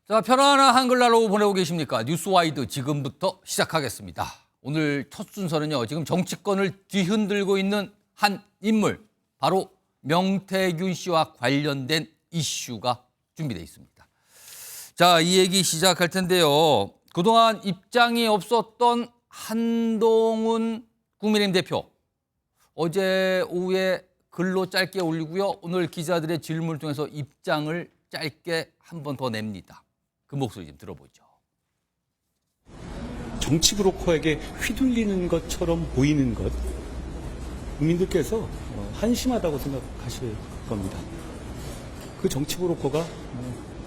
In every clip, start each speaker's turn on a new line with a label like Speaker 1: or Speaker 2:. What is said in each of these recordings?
Speaker 1: 자, 편안한 한글날로 보내고 계십니까? 뉴스와이드 지금부터 시작하겠습니다. 오늘 첫 순서는요, 지금 정치권을 뒤흔들고 있는 한 인물, 바로 명태균 씨와 관련된 이슈가 준비되어 있습니다. 자, 이 얘기 시작할 텐데요. 그동안 입장이 없었던 한동훈 국민의힘 대표. 어제 오후에 글로 짧게 올리고요. 오늘 기자들의 질문을 통해서 입장을 짧게 한 번 더 냅니다. 그 목소리 좀 들어보죠.
Speaker 2: 정치 브로커에게 휘둘리는 것처럼 보이는 것, 국민들께서 한심하다고 생각하실 겁니다. 그 정치 브로커가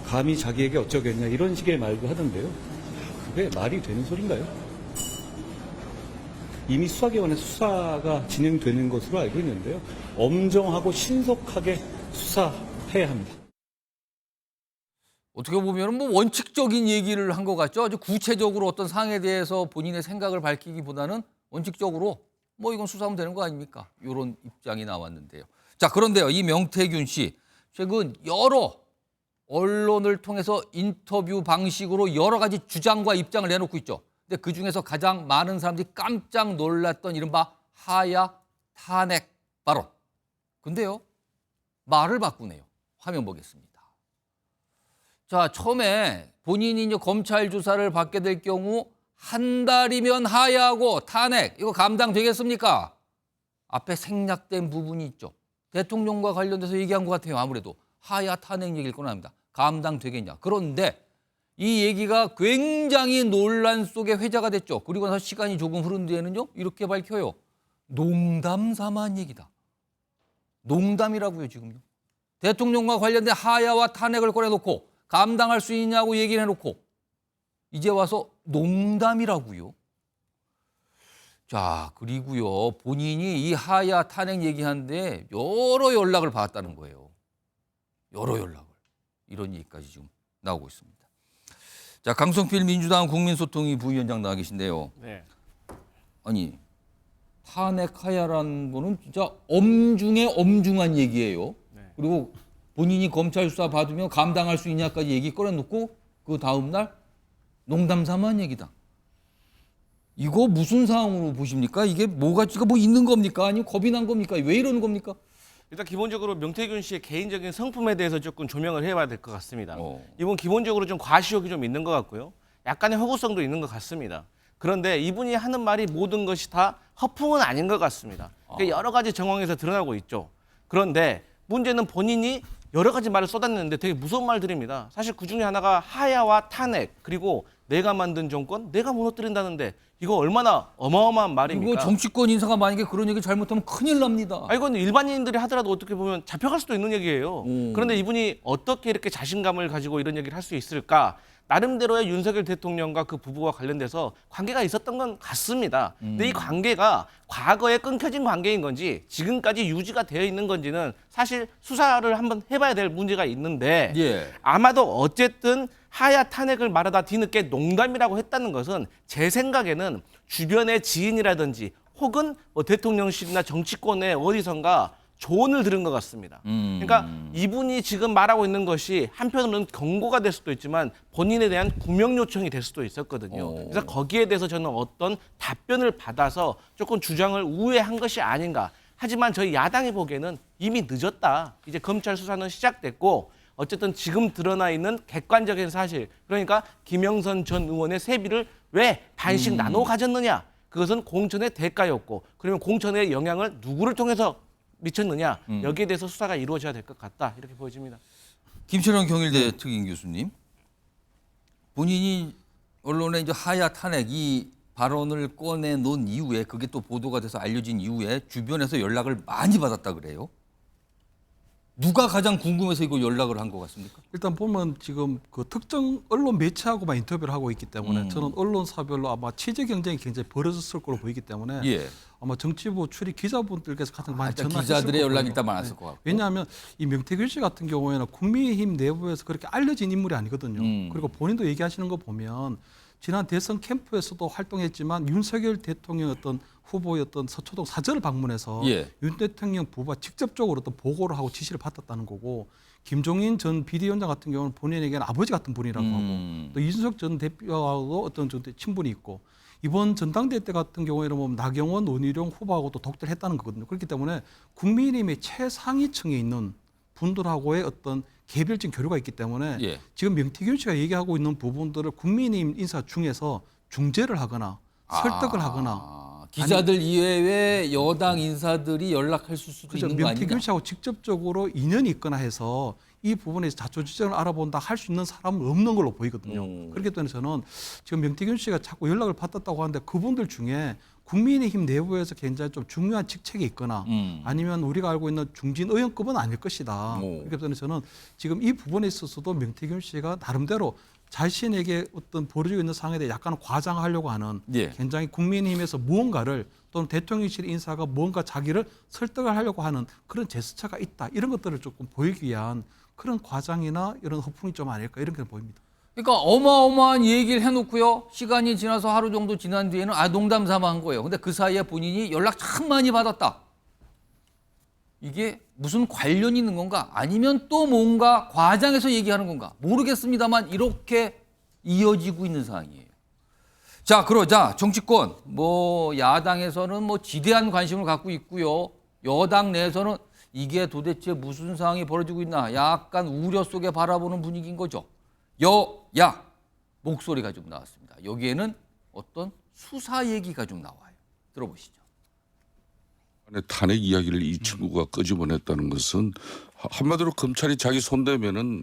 Speaker 2: 감히 자기에게 어쩌겠냐 이런 식의 말도 하던데요. 그게 말이 되는 소린가요? 이미 수사기관의 수사가 진행되는 것으로 알고 있는데요. 엄정하고 신속하게 수사해야 합니다.
Speaker 1: 어떻게 보면 뭐 원칙적인 얘기를 한 것 같죠. 아주 구체적으로 어떤 사항에 대해서 본인의 생각을 밝히기보다는 원칙적으로 뭐 이건 수사하면 되는 거 아닙니까? 이런 입장이 나왔는데요. 자, 그런데요. 이 명태균 씨 최근 여러 언론을 통해서 인터뷰 방식으로 여러 가지 주장과 입장을 내놓고 있죠. 근데 그중에서 가장 많은 사람들이 깜짝 놀랐던 이른바 하야 탄핵 발언. 근데요. 말을 바꾸네요. 화면 보겠습니다. 자, 처음에 본인이 이제 검찰 조사를 받게 될 경우 한 달이면 하야하고 탄핵, 이거 감당되겠습니까? 앞에 생략된 부분이 있죠. 대통령과 관련돼서 얘기한 것 같아요. 아무래도 하야 탄핵 얘기를 꺼냅니다. 감당되겠냐. 그런데 이 얘기가 굉장히 논란 속에 회자가 됐죠. 그리고 나서 시간이 조금 흐른 뒤에는요. 이렇게 밝혀요. 농담 삼아한 얘기다. 농담이라고요, 지금요. 대통령과 관련된 하야와 탄핵을 꺼내놓고 감당할 수 있냐고 얘기를 해놓고 이제 와서 농담이라고요. 자, 그리고요. 본인이 이 하야 탄핵 얘기하는데 여러 연락을 받았다는 거예요. 여러 연락을. 이런 얘기까지 지금 나오고 있습니다. 자, 강성필 민주당 국민소통위 부위원장 나와 계신데요.
Speaker 3: 네.
Speaker 1: 아니, 탄핵 하야라는 거는 진짜 엄중에 엄중한 얘기예요.
Speaker 3: 네.
Speaker 1: 그리고 본인이 검찰 수사 받으면 감당할 수 있냐까지 얘기 꺼내놓고 그 다음 날 농담 삼아한 얘기다. 이거 무슨 상황으로 보십니까? 이게 뭐가 뭐 있는 겁니까? 아니면 겁이 난 겁니까? 왜 이러는 겁니까?
Speaker 3: 일단 기본적으로 명태균 씨의 개인적인 성품에 대해서 조금 조명을 해봐야 될 것 같습니다. 이분 기본적으로 좀 과시욕이 좀 있는 것 같고요. 약간의 허구성도 있는 것 같습니다. 그런데 이분이 하는 말이 모든 것이 다 허풍은 아닌 것 같습니다. 그러니까 여러 가지 정황에서 드러나고 있죠. 그런데 문제는 본인이 여러 가지 말을 쏟아내는데 되게 무서운 말들입니다. 사실 그중에 하나가 하야와 탄핵, 그리고 내가 만든 정권, 내가 무너뜨린다는데 이거 얼마나 어마어마한 말입니까?
Speaker 1: 이거 정치권 인사가 만약에 그런 얘기 잘못하면 큰일 납니다.
Speaker 3: 이건 일반인들이 하더라도 어떻게 보면 잡혀갈 수도 있는 얘기예요. 그런데 이분이 어떻게 이렇게 자신감을 가지고 이런 얘기를 할 수 있을까? 나름대로의 윤석열 대통령과 그 부부와 관련돼서 관계가 있었던 건 같습니다. 근데 이 관계가 과거에 끊겨진 관계인 건지 지금까지 유지가 되어 있는 건지는 사실 수사를 한번 해봐야 될 문제가 있는데
Speaker 1: 예.
Speaker 3: 아마도 어쨌든 하야 탄핵을 말하다 뒤늦게 농담이라고 했다는 것은 제 생각에는 주변의 지인이라든지 혹은 뭐 대통령실이나 정치권의 어디선가 조언을 들은 것 같습니다. 그러니까 이분이 지금 말하고 있는 것이 한편으로는 경고가 될 수도 있지만 본인에 대한 구명 요청이 될 수도 있었거든요. 그래서 거기에 대해서 저는 어떤 답변을 받아서 조금 주장을 우회한 것이 아닌가. 하지만 저희 야당이 보기에는 이미 늦었다. 이제 검찰 수사는 시작됐고 어쨌든 지금 드러나 있는 객관적인 사실, 그러니까 김영선 전 의원의 세비를 왜 반씩 나눠 가졌느냐. 그것은 공천의 대가였고 그러면 공천의 영향을 누구를 통해서 미쳤느냐. 여기에 대해서 수사가 이루어져야 될 것 같다. 이렇게 보여집니다.
Speaker 1: 김철현 경일대 특임 교수님, 본인이 언론에 이제 하야 탄핵 이 발언을 꺼내놓은 이후에 그게 또 보도가 돼서 알려진 이후에 주변에서 연락을 많이 받았다 그래요. 누가 가장 궁금해서 이거 연락을 한 것 같습니까?
Speaker 4: 일단 보면 지금 그 특정 언론 매체하고만 인터뷰를 하고 있기 때문에 저는 언론사별로 아마 취재 경쟁이 굉장히 벌어졌을 거로 보이기 때문에
Speaker 1: 예.
Speaker 4: 아마 정치부 출입 기자분들께서 가장 많이
Speaker 1: 일단
Speaker 4: 전화하셨을
Speaker 1: 기자들의
Speaker 4: 거고요.
Speaker 1: 연락이 일단 많았을 것 같고.
Speaker 4: 왜냐하면 이 명태균 씨 같은 경우에는 국민의힘 내부에서 그렇게 알려진 인물이 아니거든요. 그리고 본인도 얘기하시는 거 보면 지난 대선 캠프에서도 활동했지만 윤석열 대통령 어떤 후보였던 서초동 사저를 방문해서
Speaker 1: 예.
Speaker 4: 윤 대통령 부부가 직접적으로 어떤 보고를 하고 지시를 받았다는 거고 김종인 전 비대위원장 같은 경우는 본인에게는 아버지 같은 분이라고 하고 또 이준석 전 대표하고 어떤 친분이 있고 이번 전당대회 때 같은 경우에는 뭐 나경원, 원희룡 후보하고도 독대를 했다는 거거든요. 그렇기 때문에 국민의힘의 최상위층에 있는 분들하고의 어떤 개별적인 교류가 있기 때문에
Speaker 1: 예.
Speaker 4: 지금 명태균 씨가 얘기하고 있는 부분들을 국민의힘 인사 중에서 중재를 하거나 설득을 하거나
Speaker 1: 기자들 이외에 여당 인사들이 연락할 수도
Speaker 4: 그죠.
Speaker 1: 있는 거
Speaker 4: 명태균
Speaker 1: 아니냐?
Speaker 4: 씨하고 직접적으로 인연이 있거나 해서 이 부분에서 자초지종을 알아본다 할 수 있는 사람은 없는 걸로 보이거든요. 그렇기 때문에 저는 지금 명태균 씨가 자꾸 연락을 받았다고 하는데 그분들 중에 국민의힘 내부에서 굉장히 좀 중요한 직책이 있거나 아니면 우리가 알고 있는 중진 의원급은 아닐 것이다. 그렇기 때문에 저는 지금 이 부분에 있어서도 명태균 씨가 나름대로 자신에게 어떤 벌어지고 있는 상황에 대해 약간 과장하려고 하는
Speaker 1: 예.
Speaker 4: 굉장히 국민의힘에서 무언가를 또는 대통령실 인사가 무언가 자기를 설득을 하려고 하는 그런 제스처가 있다. 이런 것들을 조금 보이기 위한 그런 과장이나 이런 허풍이 좀 아닐까 이런 게 보입니다.
Speaker 1: 그러니까 어마어마한 얘기를 해놓고요. 시간이 지나서 하루 정도 지난 뒤에는 농담 삼아 한 거예요. 근데 그 사이에 본인이 연락 참 많이 받았다. 이게 무슨 관련이 있는 건가? 아니면 또 뭔가 과장해서 얘기하는 건가? 모르겠습니다만 이렇게 이어지고 있는 상황이에요. 자, 그러자 정치권 뭐 야당에서는 뭐 지대한 관심을 갖고 있고요. 여당 내에서는 이게 도대체 무슨 상황이 벌어지고 있나? 약간 우려 속에 바라보는 분위기인 거죠. 여야 목소리가 좀 나왔습니다. 여기에는 어떤 수사 얘기가 좀 나와요. 들어보시죠.
Speaker 5: 탄핵 이야기를 이 친구가 끄집어냈다는 것은 한마디로 검찰이 자기 손대면은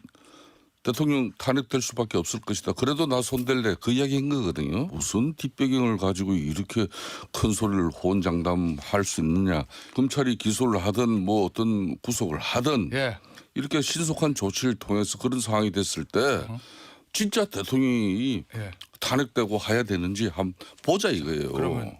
Speaker 5: 대통령 탄핵될 수밖에 없을 것이다. 그래도 나 손댈래 그 이야기인 거거든요. 무슨 뒷배경을 가지고 이렇게 큰 소리를 호언장담할 수 있느냐. 검찰이 기소를 하든 뭐 어떤 구속을 하든 이렇게 신속한 조치를 통해서 그런 상황이 됐을 때 진짜 대통령이 탄핵되고 해야 되는지 한번 보자 이거예요.
Speaker 6: 그러면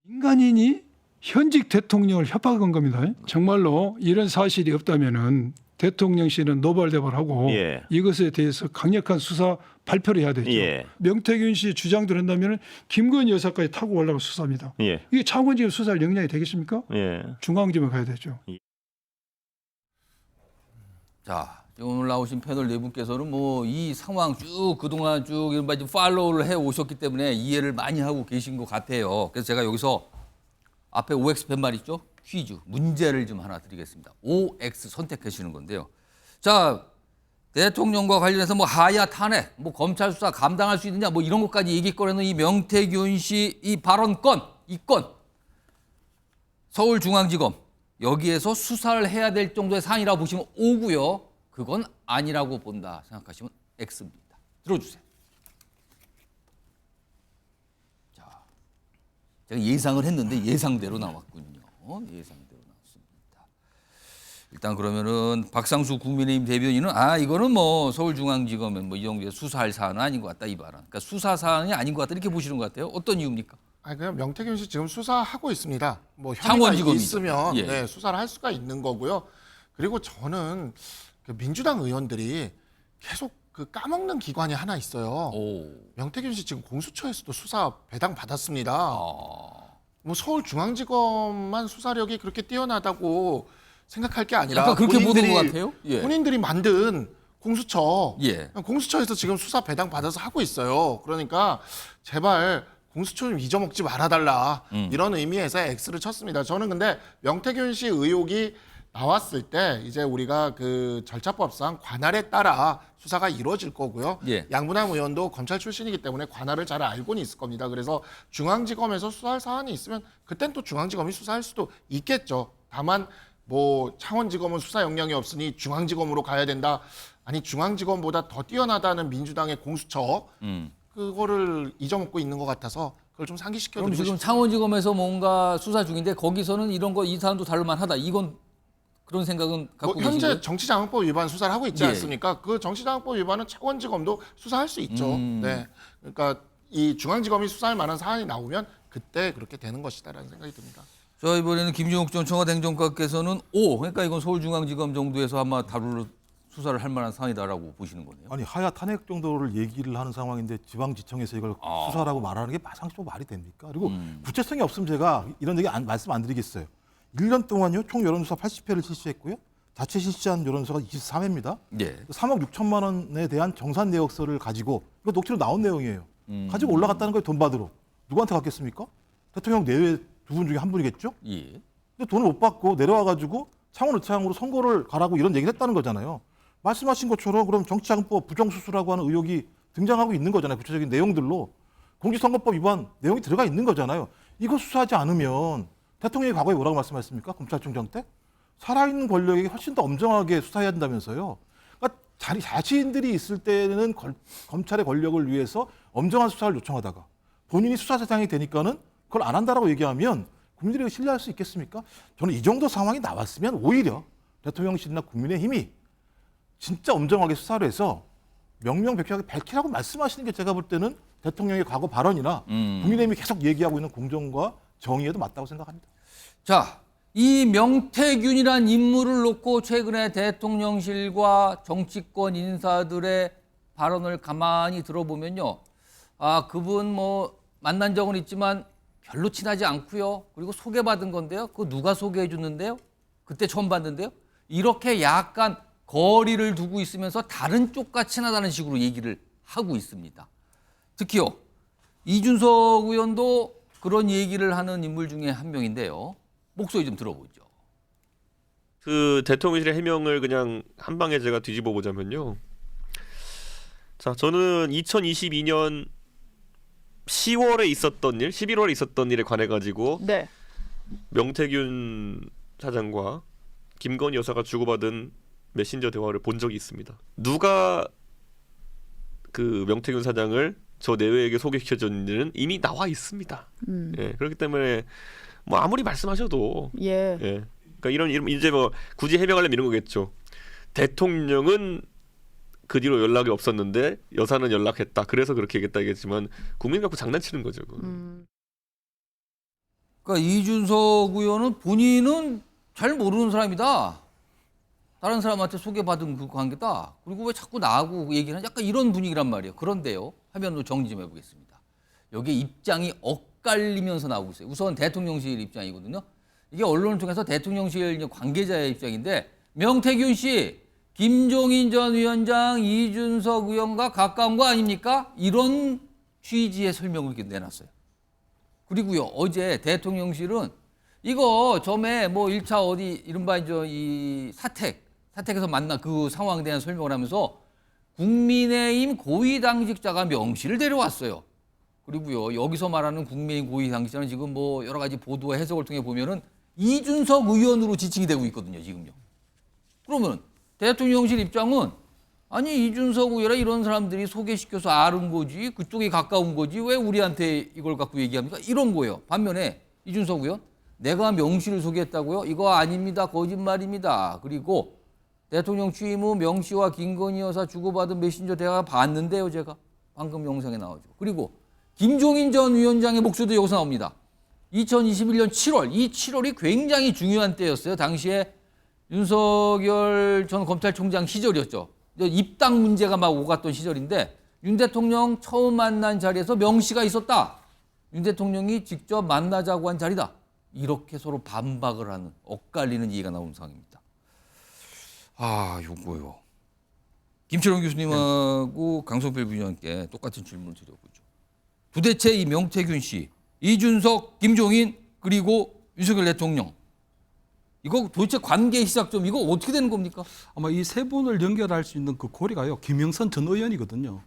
Speaker 6: 인간인이 현직 대통령을 협박한 겁니다. 정말로 이런 사실이 없다면은 대통령실은 노발대발하고 이것에 대해서 강력한 수사 발표를 해야 되죠. 명태균 씨 주장대로 한다면 김건희 여사까지 타고 올라가 수사합니다. 이게 차관지검 수사할 역량이 되겠습니까? 중앙지검에 가야 되죠.
Speaker 1: 자, 오늘 나오신 패널 네 분께서는 뭐 이 상황 쭉 그동안 쭉 이른바 지금 팔로우를 해 오셨기 때문에 이해를 많이 하고 계신 것 같아요. 그래서 제가 여기서 앞에 OX 팻말 있죠? 퀴즈, 문제를 좀 하나 드리겠습니다. OX 선택하시는 건데요. 자, 대통령과 관련해서 뭐 하야 탄핵, 뭐 검찰 수사 감당할 수 있느냐, 뭐 이런 것까지 얘기거리는 이 명태균 씨 이 발언권, 이 건 서울중앙지검 여기에서 수사를 해야 될 정도의 사안이라고 보시면 O고요. 그건 아니라고 본다 생각하시면 X입니다. 들어주세요. 자, 제가 예상을 했는데 예상대로 나왔군요. 예상대로 나왔습니다. 일단 그러면은 박상수 국민의힘 대변인은 이거는 뭐 서울중앙지검은 뭐 이 정도의 수사할 사안은 아닌 것 같다 이 발언. 그러니까 수사 사안이 아닌 것 같다 이렇게 보시는 것 같아요. 어떤 이유입니까?
Speaker 7: 그냥 명태균 씨 지금 수사하고 있습니다. 뭐 혐의가
Speaker 1: 창원지검이죠.
Speaker 7: 있으면
Speaker 1: 예.
Speaker 7: 수사를 할 수가 있는 거고요. 그리고 저는 그 민주당 의원들이 계속 그 까먹는 기관이 하나 있어요. 명태균 씨 지금 공수처에서도 수사 배당 받았습니다. 뭐 서울중앙지검만 수사력이 그렇게 뛰어나다고 생각할 게 아니라
Speaker 1: 약간 그렇게 보는 것 같아요. 예.
Speaker 7: 본인들이 만든 공수처,
Speaker 1: 예.
Speaker 7: 공수처에서 지금 수사 배당 받아서 하고 있어요. 그러니까 제발 공수처 좀 잊어먹지 말아달라 이런 의미에서 X를 쳤습니다. 저는 근데 명태균 씨 의혹이 나왔을 때 이제 우리가 그 절차법상 관할에 따라 수사가 이루어질 거고요.
Speaker 1: 예.
Speaker 7: 양분남 의원도 검찰 출신이기 때문에 관할을 잘 알고는 있을 겁니다. 그래서 중앙지검에서 수사할 사안이 있으면 그땐 또 중앙지검이 수사할 수도 있겠죠. 다만 뭐 창원지검은 수사 역량이 없으니 중앙지검으로 가야 된다. 아니 중앙지검보다 더 뛰어나다는 민주당의 공수처 그거를 잊어먹고 있는 것 같아서 그걸 좀 상기시켜
Speaker 1: 그럼
Speaker 7: 드리고
Speaker 1: 지금
Speaker 7: 싶습니다.
Speaker 1: 창원지검에서 뭔가 수사 중인데 거기서는 이런 거 이 사안도 다룰만 하다. 이건 그런 생각은 갖고
Speaker 7: 뭐
Speaker 1: 계신
Speaker 7: 현재
Speaker 1: 거예요?
Speaker 7: 정치자금법 위반 수사를 하고 있지
Speaker 1: 예.
Speaker 7: 않습니까? 그 정치자금법 위반은 창원지검도 수사할 수 있죠. 네, 그러니까 이 중앙지검이 수사할 만한 사안이 나오면 그때 그렇게 되는 것이다라는 생각이 듭니다.
Speaker 1: 저 이번에는 김종욱 전 청와대 행정관께서는 그러니까 이건 서울중앙지검 정도에서 아마 수사를 할 만한 사안이다라고 보시는 거네요.
Speaker 8: 아니 하야 탄핵 정도를 얘기를 하는 상황인데 지방지청에서 이걸 수사라고 말하는 게 마상식적으로 말이 됩니까? 그리고 구체성이 없으면 제가 이런 얘기 말씀 안 드리겠어요. 1년 동안요 총 여론조사 80회를 실시했고요. 자체 실시한 여론조사가 23회입니다.
Speaker 1: 예.
Speaker 8: 3억 6천만 원에 대한 정산 내역서를 가지고 이거 녹취로 나온 내용이에요. 가지고 올라갔다는 거예요. 돈 받으러. 누구한테 갔겠습니까? 대통령 내외 두 분 중에 한 분이겠죠?
Speaker 1: 예.
Speaker 8: 근데 돈을 못 받고 내려와가지고 창원의창으로 선거를 가라고 이런 얘기를 했다는 거잖아요. 말씀하신 것처럼 그럼 정치자금법 부정수수라고 하는 의혹이 등장하고 있는 거잖아요. 구체적인 내용들로. 공직선거법 위반 내용이 들어가 있는 거잖아요. 이거 수사하지 않으면 대통령이 과거에 뭐라고 말씀하셨습니까? 검찰총장 때? 살아있는 권력에게 훨씬 더 엄정하게 수사해야 된다면서요. 그러니까 자신들이 있을 때는 검찰의 권력을 위해서 엄정한 수사를 요청하다가 본인이 수사대상이 되니까는 그걸 안 한다라고 얘기하면 국민들이 신뢰할 수 있겠습니까? 저는 이 정도 상황이 나왔으면 오히려 대통령실이나 국민의힘이 진짜 엄정하게 수사를 해서 명명백백하게 밝히라고 말씀하시는 게 제가 볼 때는 대통령의 과거 발언이나 국민의힘이 계속 얘기하고 있는 공정과 정의에도 맞다고 생각합니다.
Speaker 1: 자, 이 명태균이란 인물을 놓고 최근에 대통령실과 정치권 인사들의 발언을 가만히 들어보면요. 아, 그분 뭐 만난 적은 있지만 별로 친하지 않고요. 그리고 소개받은 건데요. 그거 누가 소개해 줬는데요? 그때 처음 봤는데요. 이렇게 약간 거리를 두고 있으면서 다른 쪽과 친하다는 식으로 얘기를 하고 있습니다. 특히요. 이준석 의원도 그런 얘기를 하는 인물 중에 한 명인데요. 목소리 좀 들어보죠.
Speaker 9: 그 대통령실의 해명을 그냥 한 방에 제가 뒤집어 보자면요. 자, 저는 2022년 10월에 있었던 일, 11월에 있었던 일에 관해 가지고
Speaker 10: 네.
Speaker 9: 명태균 사장과 김건희 여사가 주고받은 메신저 대화를 본 적이 있습니다. 누가 그 명태균 사장을 저 내외에게 소개시켜줬는지는 이미 나와 있습니다. 예, 그렇기 때문에 뭐 아무리 말씀하셔도
Speaker 10: 예.
Speaker 9: 그러니까 이런 이제 뭐 굳이 해명하려면 이런 거겠죠. 대통령은 그 뒤로 연락이 없었는데 여사는 연락했다. 그래서 그렇게 얘기했다 얘기했지만 국민 갖고 장난치는 거죠.
Speaker 1: 그러니까 이준석 의원은 본인은 잘 모르는 사람이다. 다른 사람한테 소개받은 그 관계다. 그리고 왜 자꾸 나하고 얘기를 하냐. 약간 이런 분위기란 말이에요. 그런데요. 화면으로 정리 좀 해보겠습니다. 여기에 입장이 엇갈리면서 나오고 있어요. 우선 대통령실 입장이거든요. 이게 언론을 통해서 대통령실 관계자의 입장인데 명태균 씨, 김종인 전 위원장, 이준석 의원과 가까운 거 아닙니까? 이런 취지의 설명을 이렇게 내놨어요. 그리고요, 어제 대통령실은 이거 점에 뭐 1차 어디 이른바 이 사택에서 만난 그 상황에 대한 설명을 하면서 국민의힘 고위당직자가 명시를 데려왔어요. 그리고요, 여기서 말하는 국민의힘 고위당직자는 지금 뭐 여러 가지 보도와 해석을 통해 보면은 이준석 의원으로 지칭이 되고 있거든요, 지금요. 그러면 대통령실 입장은 아니 이준석 의원이라 이런 사람들이 소개시켜서 아는 거지, 그쪽이 가까운 거지, 왜 우리한테 이걸 갖고 얘기합니까? 이런 거예요. 반면에 이준석 의원, 내가 명시를 소개했다고요? 이거 아닙니다. 거짓말입니다. 그리고 대통령 취임 후 명시와 김건희 여사 주고받은 메신저 대화 봤는데요, 제가. 방금 영상에 나오죠. 그리고 김종인 전 위원장의 목소리도 여기서 나옵니다. 2021년 7월, 이 7월이 굉장히 중요한 때였어요. 당시에 윤석열 전 검찰총장 시절이었죠. 입당 문제가 막 오갔던 시절인데 윤 대통령 처음 만난 자리에서 명시가 있었다. 윤 대통령이 직접 만나자고 한 자리다. 이렇게 서로 반박을 하는, 엇갈리는 얘기가 나온 상황입니다. 아, 요거요. 김철원 교수님하고 강성필 부위원께 똑같은 질문을 드려보죠. 도대체 이 명태균 씨, 이준석, 김종인, 그리고 윤석열 대통령, 이거 도대체 관계 시작점 이거 어떻게 되는 겁니까?
Speaker 4: 아마 이 세 분을 연결할 수 있는 그 고리가요. 김영선 전 의원이거든요.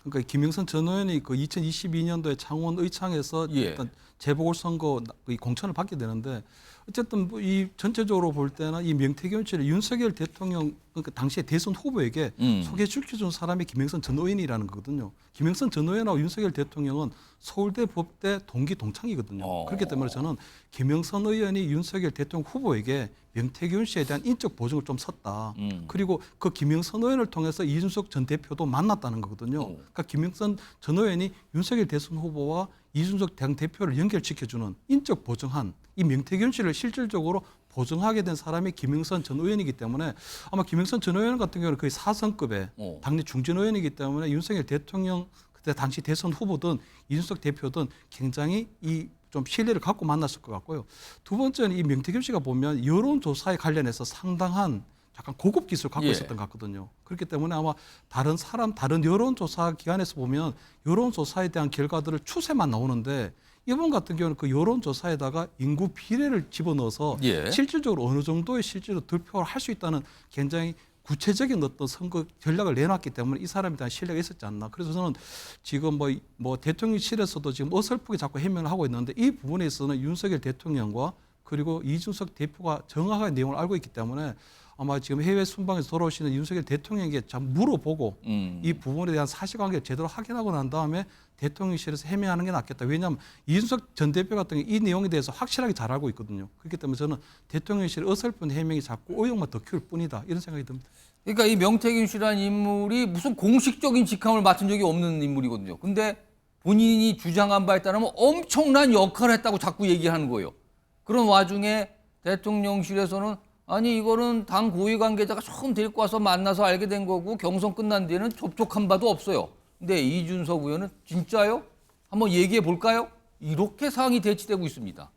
Speaker 4: 그러니까 김영선 전 의원이 그 2022년도에 창원 의창에서 일단 재보궐선거 공천을 받게 되는데 어쨌든 이 전체적으로 볼 때는 이 명태균 씨를 윤석열 대통령 그러니까 당시에 대선 후보에게 소개시켜준 사람이 김영선 전 의원이라는 거거든요. 김영선 전 의원하고 윤석열 대통령은 서울대 법대 동기 동창이거든요. 그렇기 때문에 저는 김영선 의원이 윤석열 대통령 후보에게 명태균 씨에 대한 인적 보증을 좀 섰다. 그리고 그 김영선 의원을 통해서 이준석 전 대표도 만났다는 거거든요. 그러니까 김영선 전 의원이 윤석열 대선 후보와 이준석 당 대표를 연결시켜주는 인적 보증한 이 명태균 씨를 실질적으로 보증하게 된 사람이 김영선 전 의원이기 때문에 아마 김영선 전 의원 같은 경우는 거의 4선급의 당내 중진 의원이기 때문에 윤석열 대통령 그때 당시 대선 후보든 이준석 대표든 굉장히 이 좀 신뢰를 갖고 만났을 것 같고요. 두 번째는 이 명태균 씨가 보면 여론조사에 관련해서 상당한 약간 고급 기술을 갖고
Speaker 1: 예.
Speaker 4: 있었던 것 같거든요. 그렇기 때문에 아마 다른 여론조사 기관에서 보면 여론조사에 대한 결과들을 추세만 나오는데 이번 같은 경우는 그 여론조사에다가 인구 비례를 집어넣어서
Speaker 1: 예.
Speaker 4: 실질적으로 어느 정도의 실제로 득표를 할 수 있다는 굉장히 구체적인 어떤 선거 전략을 내놨기 때문에 이 사람에 대한 신뢰가 있었지 않나. 그래서 저는 지금 뭐 대통령실에서도 지금 어설프게 자꾸 해명을 하고 있는데 이 부분에 있어서는 윤석열 대통령과 그리고 이준석 대표가 정확하게 내용을 알고 있기 때문에 아마 지금 해외 순방에서 돌아오시는 윤석열 대통령에게 참 물어보고 이 부분에 대한 사실관계를 제대로 확인하고 난 다음에 대통령실에서 해명하는 게 낫겠다. 왜냐하면 이준석 전 대표 같은 경우 이 내용에 대해서 확실하게 잘 알고 있거든요. 그렇기 때문에 저는 대통령실 어설픈 해명이 자꾸 의혹만 더 키울 뿐이다. 이런 생각이 듭니다.
Speaker 1: 그러니까 이 명태균 씨라는 인물이 무슨 공식적인 직함을 맡은 적이 없는 인물이거든요. 근데 본인이 주장한 바에 따르면 엄청난 역할을 했다고 자꾸 얘기하는 거예요. 그런 와중에 대통령실에서는 아니 이거는 당 고위 관계자가 처음 데리고 와서 만나서 알게 된 거고 경선 끝난 뒤에는 접촉한 바도 없어요. 근데 이준석 의원은 진짜요? 한번 얘기해 볼까요? 이렇게 상황이 대치되고 있습니다.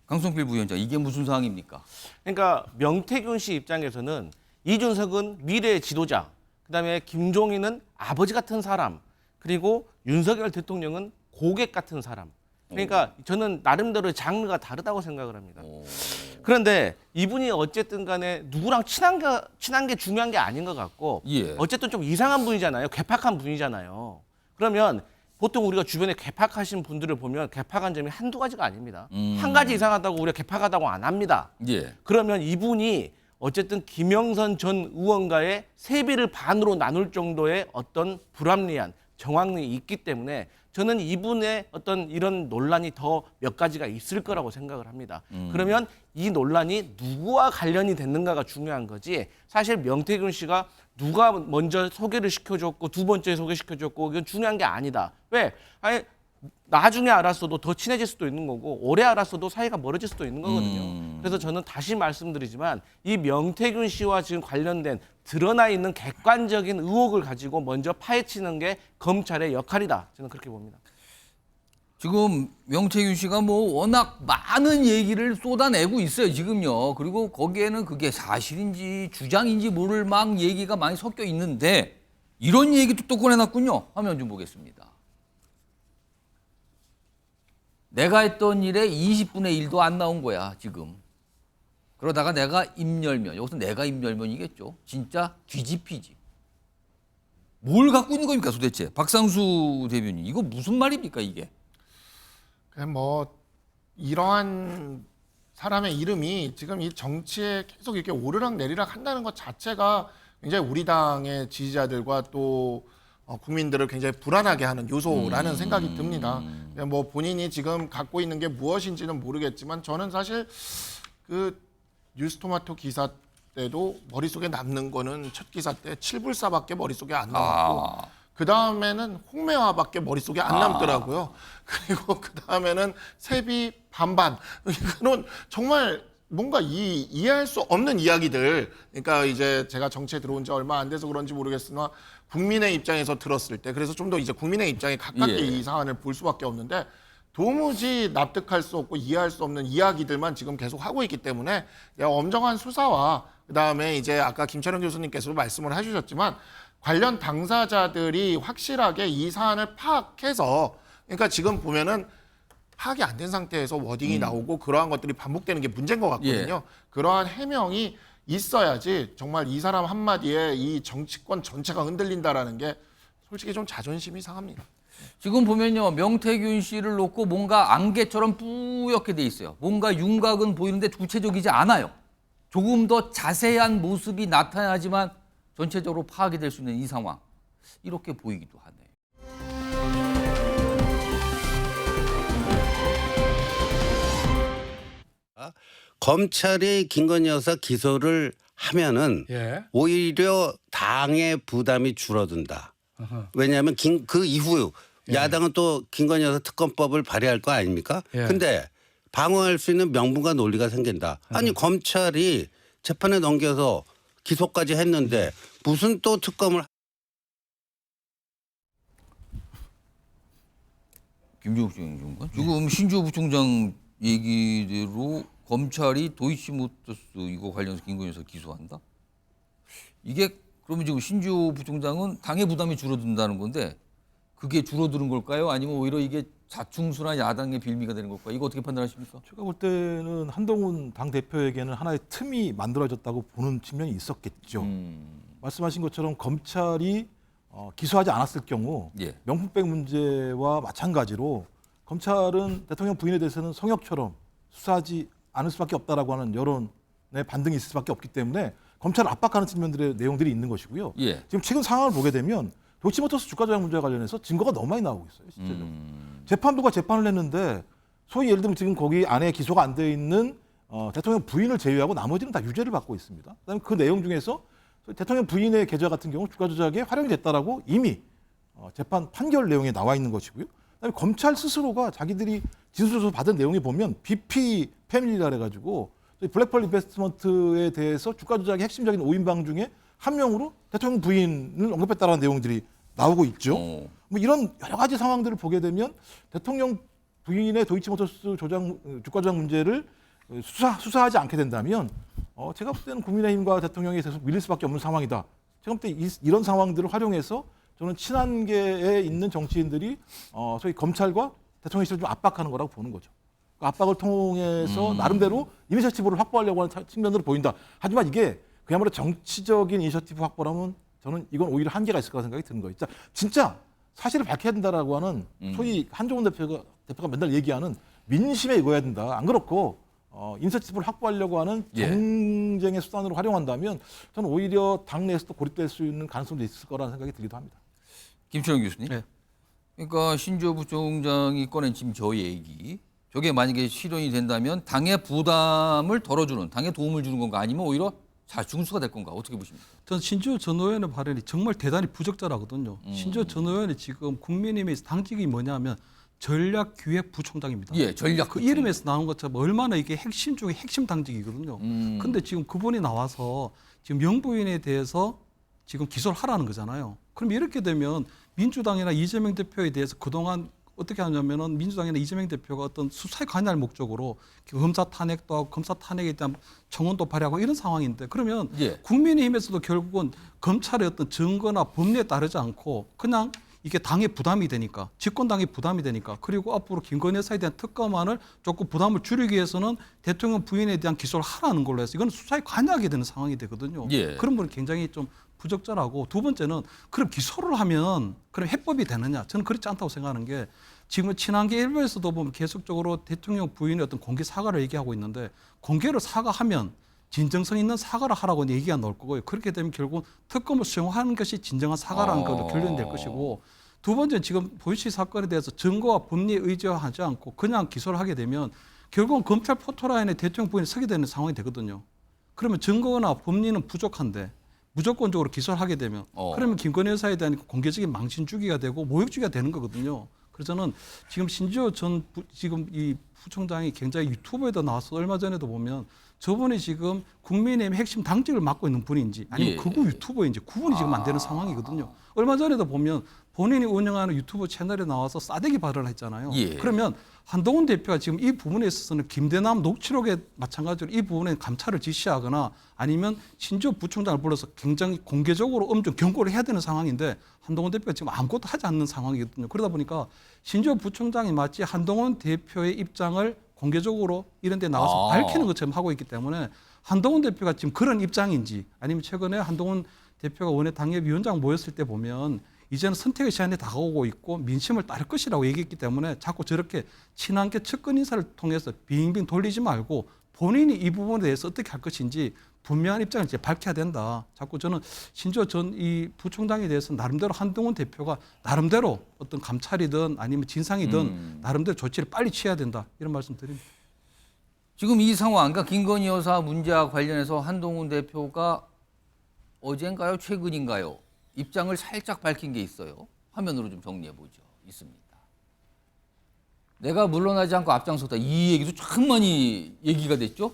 Speaker 1: 강성필 부위원장, 이게 무슨 상황입니까?
Speaker 3: 그러니까 명태균 씨 입장에서는 이준석은 미래의 지도자, 그다음에 김종인은 아버지 같은 사람, 그리고 윤석열 대통령은 고객 같은 사람. 그러니까 저는 나름대로 장르가 다르다고 생각을 합니다. 그런데 이분이 어쨌든 간에 누구랑 친한 게 중요한 게 아닌 것 같고
Speaker 1: 예.
Speaker 3: 어쨌든 좀 이상한 분이잖아요. 괴팍한 분이잖아요. 그러면 보통 우리가 주변에 괴팍하신 분들을 보면 괴팍한 점이 한두 가지가 아닙니다. 한 가지 이상하다고 우리가 괴팍하다고 안 합니다.
Speaker 1: 예.
Speaker 3: 그러면 이분이 어쨌든 김영선 전 의원과의 세비를 반으로 나눌 정도의 어떤 불합리한 정황이 있기 때문에 저는 이분의 어떤 이런 논란이 더 몇 가지가 있을 거라고 생각을 합니다. 그러면 이 논란이 누구와 관련이 됐는가가 중요한 거지 사실 명태균 씨가 누가 먼저 소개를 시켜줬고 두 번째 소개시켜줬고 이건 중요한 게 아니다. 왜? 아니 나중에 알았어도 더 친해질 수도 있는 거고 오래 알았어도 사이가 멀어질 수도 있는 거거든요. 그래서 저는 다시 말씀드리지만 이 명태균 씨와 지금 관련된 드러나 있는 객관적인 의혹을 가지고 먼저 파헤치는 게 검찰의 역할이다. 저는 그렇게 봅니다.
Speaker 1: 지금 명태균 씨가 뭐 워낙 많은 얘기를 쏟아내고 있어요, 지금요. 그리고 거기에는 그게 사실인지 주장인지 모를 막 얘기가 많이 섞여 있는데 이런 얘기도 또 꺼내놨군요. 화면 좀 보겠습니다. 내가 했던 일에 20분의 1도 안 나온 거야, 지금. 그러다가 내가 입 열면, 여기서 내가 입 열면이겠죠. 진짜 뒤집히지. 뭘 갖고 있는 겁니까, 도대체? 박상수 대변인, 이거 무슨 말입니까, 이게?
Speaker 7: 그냥 뭐 이러한 사람의 이름이 지금 이 정치에 계속 이렇게 오르락 내리락 한다는 것 자체가 굉장히 우리 당의 지지자들과 또 국민들을 굉장히 불안하게 하는 요소라는 생각이 듭니다. 그냥 뭐 본인이 지금 갖고 있는 게 무엇인지는 모르겠지만 저는 사실 그 뉴스토마토 기사 때도 머릿속에 남는 거는 첫 기사 때 칠불사밖에 머릿속에 안 남았고 그 다음에는 홍매화밖에 머릿속에 안 남더라고요. 그리고 그 다음에는 세비 반반. 이거는 정말 뭔가 이해할 수 없는 이야기들. 그러니까 이제 제가 정치에 들어온 지 얼마 안 돼서 그런지 모르겠으나 국민의 입장에서 들었을 때 그래서 좀 더 이제 국민의 입장에 가깝게 이 사안을 볼 수밖에 없는데 도무지 납득할 수 없고 이해할 수 없는 이야기들만 지금 계속 하고 있기 때문에 엄정한 수사와 그다음에 이제 아까 김철현 교수님께서도 말씀을 해주셨지만 관련 당사자들이 확실하게 이 사안을 파악해서 그러니까 지금 보면은 파악이 안 된 상태에서 워딩이 나오고 그러한 것들이 반복되는 게 문제인 것 같거든요. 그러한 해명이 있어야지 정말 이 사람 한마디에 이 정치권 전체가 흔들린다라는 게 솔직히 좀 자존심이 상합니다.
Speaker 1: 지금 보면요, 명태균 씨를 놓고 뭔가 안개처럼 뿌옇게 돼 있어요. 뭔가 윤곽은 보이는데 구체적이지 않아요. 조금 더 자세한 모습이 나타나지만 전체적으로 파악이 될 수 있는 이 상황. 이렇게 보이기도 하네요.
Speaker 10: 검찰이 김건희 여사 기소를 하면은 오히려 당의 부담이 줄어든다. 왜냐하면 그 이후 야당은 또 김건희 여사 특검법을 발의할 거 아닙니까? 근데 방어할 수 있는 명분과 논리가 생긴다. 아니 검찰이 재판에 넘겨서 기소까지 했는데 무슨 또 특검을
Speaker 1: 김종욱 장관. 지금 신주호 부총장 얘기대로 검찰이 도이치모터스 이거 관련해서 김건희 여사 기소한다. 이게 그러면 지금 신주호 부총장은 당의 부담이 줄어든다는 건데 그게 줄어드는 걸까요? 아니면 오히려 이게 자충수나 야당의 빌미가 되는 걸까요? 이거 어떻게 판단하십니까?
Speaker 8: 제가 볼 때는 한동훈 당 대표에게는 하나의 틈이 만들어졌다고 보는 측면이 있었겠죠. 말씀하신 것처럼 검찰이 기소하지 않았을 경우
Speaker 1: 예.
Speaker 8: 명품백 문제와 마찬가지로 검찰은 대통령 부인에 대해서는 성역처럼 수사하지 않을 수밖에 없다라고 하는 여론의 반등이 있을 수밖에 없기 때문에 검찰을 압박하는 측면들의 내용들이 있는 것이고요.
Speaker 1: 예.
Speaker 8: 지금 최근 상황을 보게 되면 도이치모터스 주가 조작 문제와 관련해서 증거가 너무 많이 나오고 있어요. 실제로. 재판부가 재판을 했는데 소위 예를 들면 지금 거기 안에 기소가 안 돼 있는 대통령 부인을 제외하고 나머지는 다 유죄를 받고 있습니다. 그다음에 그 내용 중에서 대통령 부인의 계좌 같은 경우 주가 조작에 활용이 됐다라고 이미 재판 판결 내용에 나와 있는 것이고요. 그다음에 검찰 스스로가 자기들이 진술서 받은 내용에 보면 BP 패밀리라 그래가지고 블랙펄 인베스트먼트에 대해서 주가 조작의 핵심적인 5인방 중에 한 명으로 대통령 부인을 언급했다라는 내용들이 나오고 있죠. 뭐 이런 여러 가지 상황들을 보게 되면 대통령 부인의 도이치모터스 주가 조작 문제를 수사하지 않게 된다면 제가 볼 때는 국민의힘과 대통령에 대해서 밀릴 수밖에 없는 상황이다. 제가 볼 때 이런 상황들을 활용해서 저는 친한계에 있는 정치인들이 소위 검찰과 대통령실을 좀 압박하는 거라고 보는 거죠. 그 압박을 통해서 나름대로 이니셔티브를 확보하려고 하는 측면으로 보인다. 하지만 이게 그야말로 정치적인 이니셔티브 확보라면 저는 이건 오히려 한계가 있을 거라 생각이 드는 거예요. 진짜 사실을 밝혀야 된다라고 하는 소위 한종훈 대표가 맨날 얘기하는 민심에 익어야 된다. 안 그렇고 인센티브를 확보하려고 하는 정쟁의 수단으로 활용한다면 저는 오히려 당내에서도 고립될 수 있는 가능성도 있을 거라는 생각이 들기도 합니다.
Speaker 1: 김철영 교수님.
Speaker 4: 네.
Speaker 1: 그러니까 신주호 부총장이 꺼낸 지금 저 얘기, 저게 만약에 실현이 된다면 당의 부담을 덜어주는, 당에 도움을 주는 건가, 아니면 오히려 자충수가 될 건가, 어떻게 보십니까?
Speaker 4: 저는 신주호 전 의원의 발언이 정말 대단히 부적절하거든요. 신주호 전 의원이 지금 국민의힘의 당직이 뭐냐면 전략기획부총장입니다.
Speaker 1: 예, 전략.
Speaker 4: 그 이름에서 나온 것처럼 얼마나 이게 핵심 중에 핵심 당직이거든요. 근데 지금 그분이 나와서 지금 영부인에 대해서 지금 기소를 하라는 거잖아요. 그럼 이렇게 되면 민주당이나 이재명 대표에 대해서 그동안 어떻게 하냐면은 민주당이나 이재명 대표가 어떤 수사에 관여할 목적으로 검사 탄핵도 하고 검사 탄핵에 대한 청원도 발의하고 이런 상황인데 그러면 국민의힘에서도 결국은 검찰의 어떤 증거나 법리에 따르지 않고 그냥 이게 당의 부담이 되니까 집권당의 부담이 되니까 그리고 앞으로 김건희 여사에 대한 특검안을 조금 부담을 줄이기 위해서는 대통령 부인에 대한 기소를 하라는 걸로 해서 이건 수사에 관여하게 되는 상황이 되거든요. 그런 부분은 굉장히 좀 부적절하고 두 번째는 그럼 기소를 하면 그럼 해법이 되느냐? 저는 그렇지 않다고 생각하는 게 지금 친한계 일부에서도 보면 계속적으로 대통령 부인의 어떤 공개 사과를 얘기하고 있는데 공개로 사과하면 진정성 있는 사과를 하라고 얘기가 나올 거고요. 그렇게 되면 결국 특검을 수용하는 것이 진정한 사과라는 걸로 결론될 것이고 두 번째는 지금 보이치 사건에 대해서 증거와 법리에 의지하지 않고 그냥 기소를 하게 되면 결국은 검찰 포토라인에 대통령 부인이 서게 되는 상황이 되거든요. 그러면 증거나 법리는 부족한데 무조건적으로 기소를 하게 되면 그러면 김건희 여사에 대한 공개적인 망신 주기가 되고 모욕 주기가 되는 거거든요. 그래서 저는 지금 신주호 지금 이 부총장이 굉장히 유튜브에도 나와서 얼마 전에도 보면 저분이 지금 국민의힘 핵심 당직을 맡고 있는 분인지 아니면 극우 유튜버인지 구분이 지금 안 되는 상황이거든요. 얼마 전에도 보면 본인이 운영하는 유튜브 채널에 나와서 싸대기 발언을 했잖아요. 그러면 한동훈 대표가 지금 이 부분에 있어서는 김대남 녹취록에 마찬가지로 이 부분에 감찰을 지시하거나 아니면 신주호 부총장을 불러서 굉장히 공개적으로 엄청 경고를 해야 되는 상황인데 한동훈 대표가 지금 아무것도 하지 않는 상황이거든요. 그러다 보니까 신주호 부총장이 마치 한동훈 대표의 입장을 공개적으로 이런 데 나와서 밝히는 것처럼 하고 있기 때문에 한동훈 대표가 지금 그런 입장인지 아니면 최근에 한동훈 대표가 원외 당협위원장 모였을 때 보면 이제는 선택의 시간이 다가오고 있고 민심을 따를 것이라고 얘기했기 때문에 자꾸 저렇게 친한계 측근 인사를 통해서 빙빙 돌리지 말고 본인이 이 부분에 대해서 어떻게 할 것인지 분명한 입장을 이제 밝혀야 된다. 자꾸 저는 신주호 전 이 부총장에 대해서 나름대로 한동훈 대표가 나름대로 어떤 감찰이든 아니면 진상이든 나름대로 조치를 빨리 취해야 된다. 이런 말씀 드립니다.
Speaker 1: 지금 이 상황, 그러니까 김건희 여사 문제와 관련해서 한동훈 대표가 어젠가요, 최근인가요? 입장을 살짝 밝힌 게 있어요. 화면으로 좀 정리해 보죠. 있습니다. 내가 물러나지 않고 앞장섰다. 이 얘기도 참 많이 얘기가 됐죠.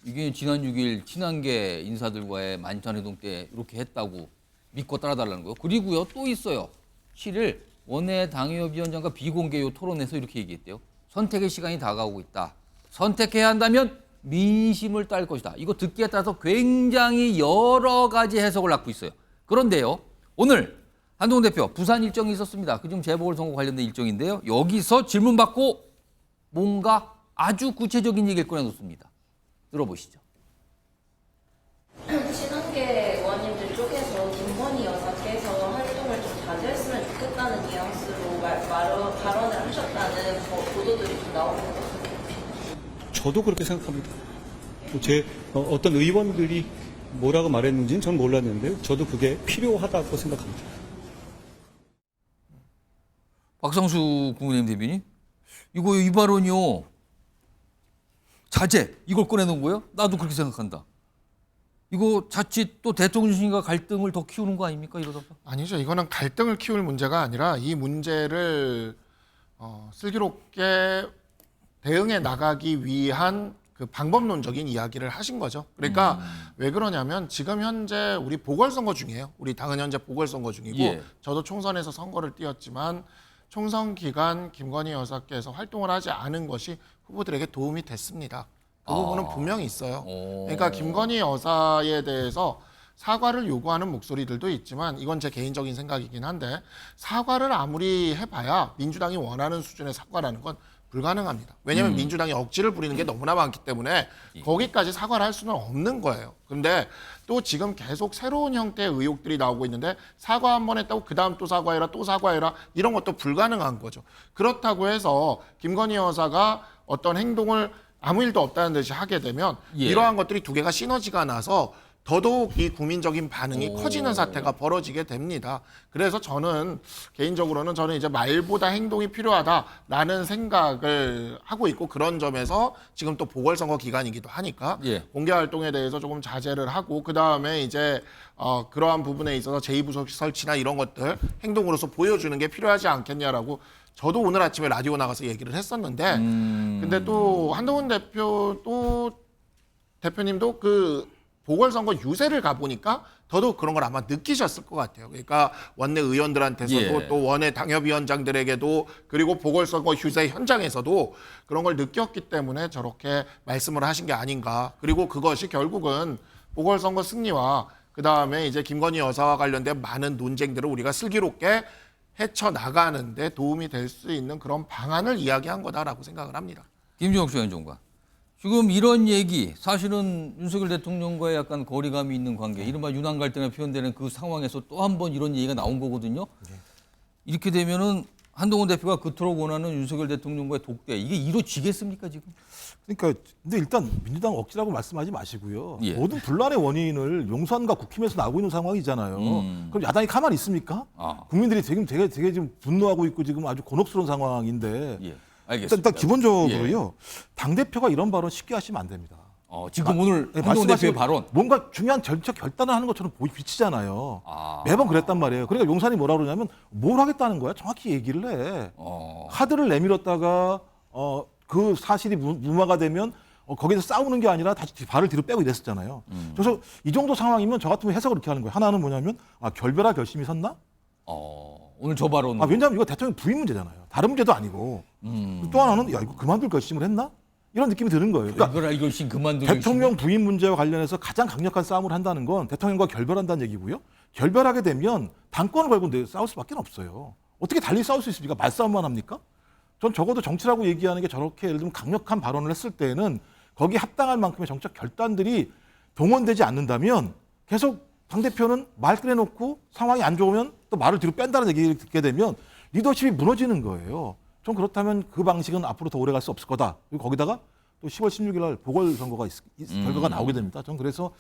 Speaker 1: 이게 지난 6일 친한계 인사들과의 만찬회동 때 이렇게 했다고 믿고 따라달라는 거예요. 그리고요 또 있어요. 7일 원내 당협위원장과 비공개 토론에서 이렇게 얘기했대요. 선택의 시간이 다가오고 있다. 선택해야 한다면 민심을 딸 것이다. 이거 듣기에 따라서 굉장히 여러 가지 해석을 낳고 있어요. 그런데요, 오늘 한동훈 대표 부산 일정이 있었습니다. 그중 재보궐선거 관련된 일정인데요. 여기서 질문받고 뭔가 아주 구체적인 얘기를 꺼내놓습니다. 들어보시죠.
Speaker 11: 친한계 의원님들 쪽에서 김건희 여사께서 활동을 좀 자제했으면 좋겠다는 뉘앙스로 발언을 하셨다는 보도들이 좀 나오고 있거든요.
Speaker 2: 저도 그렇게 생각합니다. 제 어떤 의원들이 뭐라고 말했는지는 전 몰랐는데요. 저도 그게 필요하다고 생각합니다.
Speaker 1: 박상수 국민의힘 대변인, 이거 이 발언이요. 자제 이걸 꺼내놓은 거예요? 나도 그렇게 생각한다. 이거 자칫 또 대통령실과 갈등을 더 키우는 거 아닙니까 이러다가?
Speaker 7: 아니죠. 이거는 갈등을 키울 문제가 아니라 이 문제를 슬기롭게 대응해 나가기 위한 그 방법론적인 이야기를 하신 거죠. 그러니까 왜 그러냐면 지금 현재 우리 보궐선거 중이에요. 우리 당은 현재 보궐선거 중이고
Speaker 1: 예.
Speaker 7: 저도 총선에서 선거를 뛰었지만 총선 기간 김건희 여사께서 활동을 하지 않은 것이 후보들에게 도움이 됐습니다. 그 부분은 분명히 있어요. 그러니까 김건희 여사에 대해서 사과를 요구하는 목소리들도 있지만 이건 제 개인적인 생각이긴 한데 사과를 아무리 해봐야 민주당이 원하는 수준의 사과라는 건 불가능합니다. 왜냐하면 민주당이 억지를 부리는 게 너무나 많기 때문에 거기까지 사과를 할 수는 없는 거예요. 그런데 또 지금 계속 새로운 형태의 의혹들이 나오고 있는데 사과 한 번 했다고 그다음 또 사과해라 또 사과해라 이런 것도 불가능한 거죠. 그렇다고 해서 김건희 여사가 어떤 행동을 아무 일도 없다는 듯이 하게 되면 이러한 것들이 두 개가 시너지가 나서 더더욱 이 국민적인 반응이 커지는 사태가 벌어지게 됩니다. 그래서 저는 개인적으로는 저는 이제 말보다 행동이 필요하다라는 생각을 하고 있고 그런 점에서 지금 또 보궐선거 기간이기도 하니까 공개 활동에 대해서 조금 자제를 하고 그 다음에 이제 그러한 부분에 있어서 제2부서 설치나 이런 것들 행동으로서 보여주는 게 필요하지 않겠냐라고 저도 오늘 아침에 라디오 나가서 얘기를 했었는데 근데 또 한동훈 대표님도 그 보궐선거 유세를 가보니까 더더욱 그런 걸 아마 느끼셨을 것 같아요. 그러니까 원내 의원들한테서도 또 원내 당협위원장들에게도 그리고 보궐선거 유세 현장에서도 그런 걸 느꼈기 때문에 저렇게 말씀을 하신 게 아닌가. 그리고 그것이 결국은 보궐선거 승리와 그다음에 이제 김건희 여사와 관련된 많은 논쟁들을 우리가 슬기롭게 헤쳐나가는데 도움이 될 수 있는 그런 방안을 이야기한 거다라고 생각을 합니다.
Speaker 1: 김종욱 위원장관. 지금 이런 얘기, 사실은 윤석열 대통령과의 약간 거리감이 있는 관계, 이른바 윤한 갈등에 표현되는 그 상황에서 또 한 번 이런 얘기가 나온 거거든요. 이렇게 되면은 한동훈 대표가 그토록 원하는 윤석열 대통령과의 독대, 이게 이루어지겠습니까 지금?
Speaker 8: 그러니까 근데 일단 민주당 억지라고 말씀하지 마시고요. 모든 분란의 원인을 용산과 국힘에서 나오고 있는 상황이잖아요. 그럼 야당이 가만히 있습니까? 국민들이 지금 되게 지금 분노하고 있고 지금 아주 곤혹스러운 상황인데.
Speaker 1: 알겠습니다.
Speaker 8: 일단 기본적으로요. 당대표가 이런 발언 쉽게 하시면 안 됩니다.
Speaker 1: 지금 오늘 한동훈 대표의 발언.
Speaker 8: 뭔가 중요한 정책 결단을 하는 것처럼 비치잖아요. 매번 그랬단 말이에요. 그러니까 용산이 뭐라 그러냐면 뭘 하겠다는 거야? 정확히 얘기를 해. 카드를 내밀었다가 그 사실이 무마가 되면 거기서 싸우는 게 아니라 다시 발을 뒤로 빼고 이랬었잖아요. 그래서 이 정도 상황이면 저 같으면 해석을 이렇게 하는 거예요. 하나는 뭐냐면 결별할 결심이 섰나?
Speaker 1: 오늘 저 발언.
Speaker 8: 왜냐하면 이거 대통령 부인 문제잖아요. 다른 문제도 아니고. 또 하나는 이거 그만둘 결심을 했나? 이런 느낌이 드는 거예요.
Speaker 1: 그러니까 결심 그만둘
Speaker 8: 대통령 부인 문제와 관련해서 가장 강력한 싸움을 한다는 건 대통령과 결별한다는 얘기고요. 결별하게 되면 당권을 걸고 싸울 수밖에 없어요. 어떻게 달리 싸울 수 있습니까? 말싸움만 합니까? 전 적어도 정치라고 얘기하는 게 저렇게 예를 들면 강력한 발언을 했을 때는 거기에 합당할 만큼의 정책 결단들이 동원되지 않는다면 계속 당대표는 말 꺼내놓고 상황이 안 좋으면 또 말을 뒤로 뺀다는 얘기를 듣게 되면 리더십이 무너지는 거예요. 좀 그렇다면 그 방식은 앞으로 더 오래 갈 수 없을 거다. 그리고 거기다가 또 10월 16일 날 보궐선거가 결과가 나오게 됩니다. 전 그래서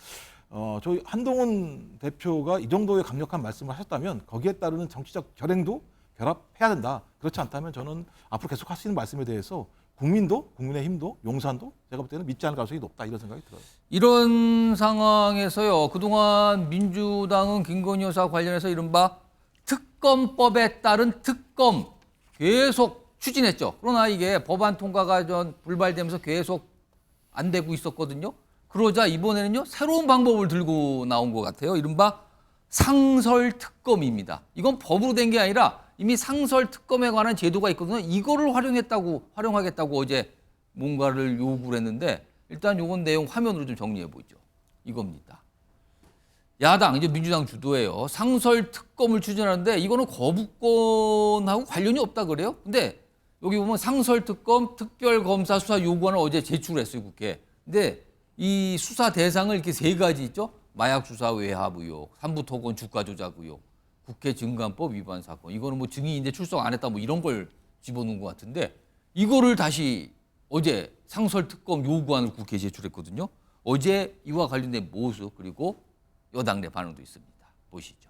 Speaker 8: 저희 한동훈 대표가 이 정도의 강력한 말씀을 하셨다면 거기에 따르는 정치적 결행도 결합해야 된다. 그렇지 않다면 저는 앞으로 계속 할 수 있는 말씀에 대해서 국민도, 국민의힘도, 용산도 제가 볼 때는 믿지 않을 가능성이 높다 이런 생각이 들어요.
Speaker 1: 이런 상황에서요. 그동안 민주당은 김건희 여사 관련해서 이른바 특검법에 따른 특검 계속 추진했죠. 그러나 이게 법안 통과가 전 불발되면서 계속 안 되고 있었거든요. 그러자 이번에는요. 새로운 방법을 들고 나온 것 같아요. 이른바 상설 특검입니다. 이건 법으로 된 게 아니라 이미 상설 특검에 관한 제도가 있거든요. 이거를 활용하겠다고 어제 뭔가를 요구를 했는데 일단 요건 내용 화면으로 좀 정리해 보죠. 이겁니다. 야당 이제 민주당 주도예요. 상설 특검을 추진하는데 이거는 거부권하고 관련이 없다 그래요. 근데 여기 보면 상설 특검 특별검사 수사 요구안을 어제 제출했어요 국회에. 근데 이 수사 대상을 이렇게 3가지 있죠. 마약 수사 외압 의혹, 삼부토건 주가 조작 의혹, 국회 증감법 위반 사건. 이거는 뭐 증인인데 출석 안 했다 뭐 이런 걸 집어넣은 것 같은데 이거를 다시 어제 상설 특검 요구안을 국회에 제출했거든요. 어제 이와 관련된 모습 그리고 여당 내 반응도 있습니다. 보시죠.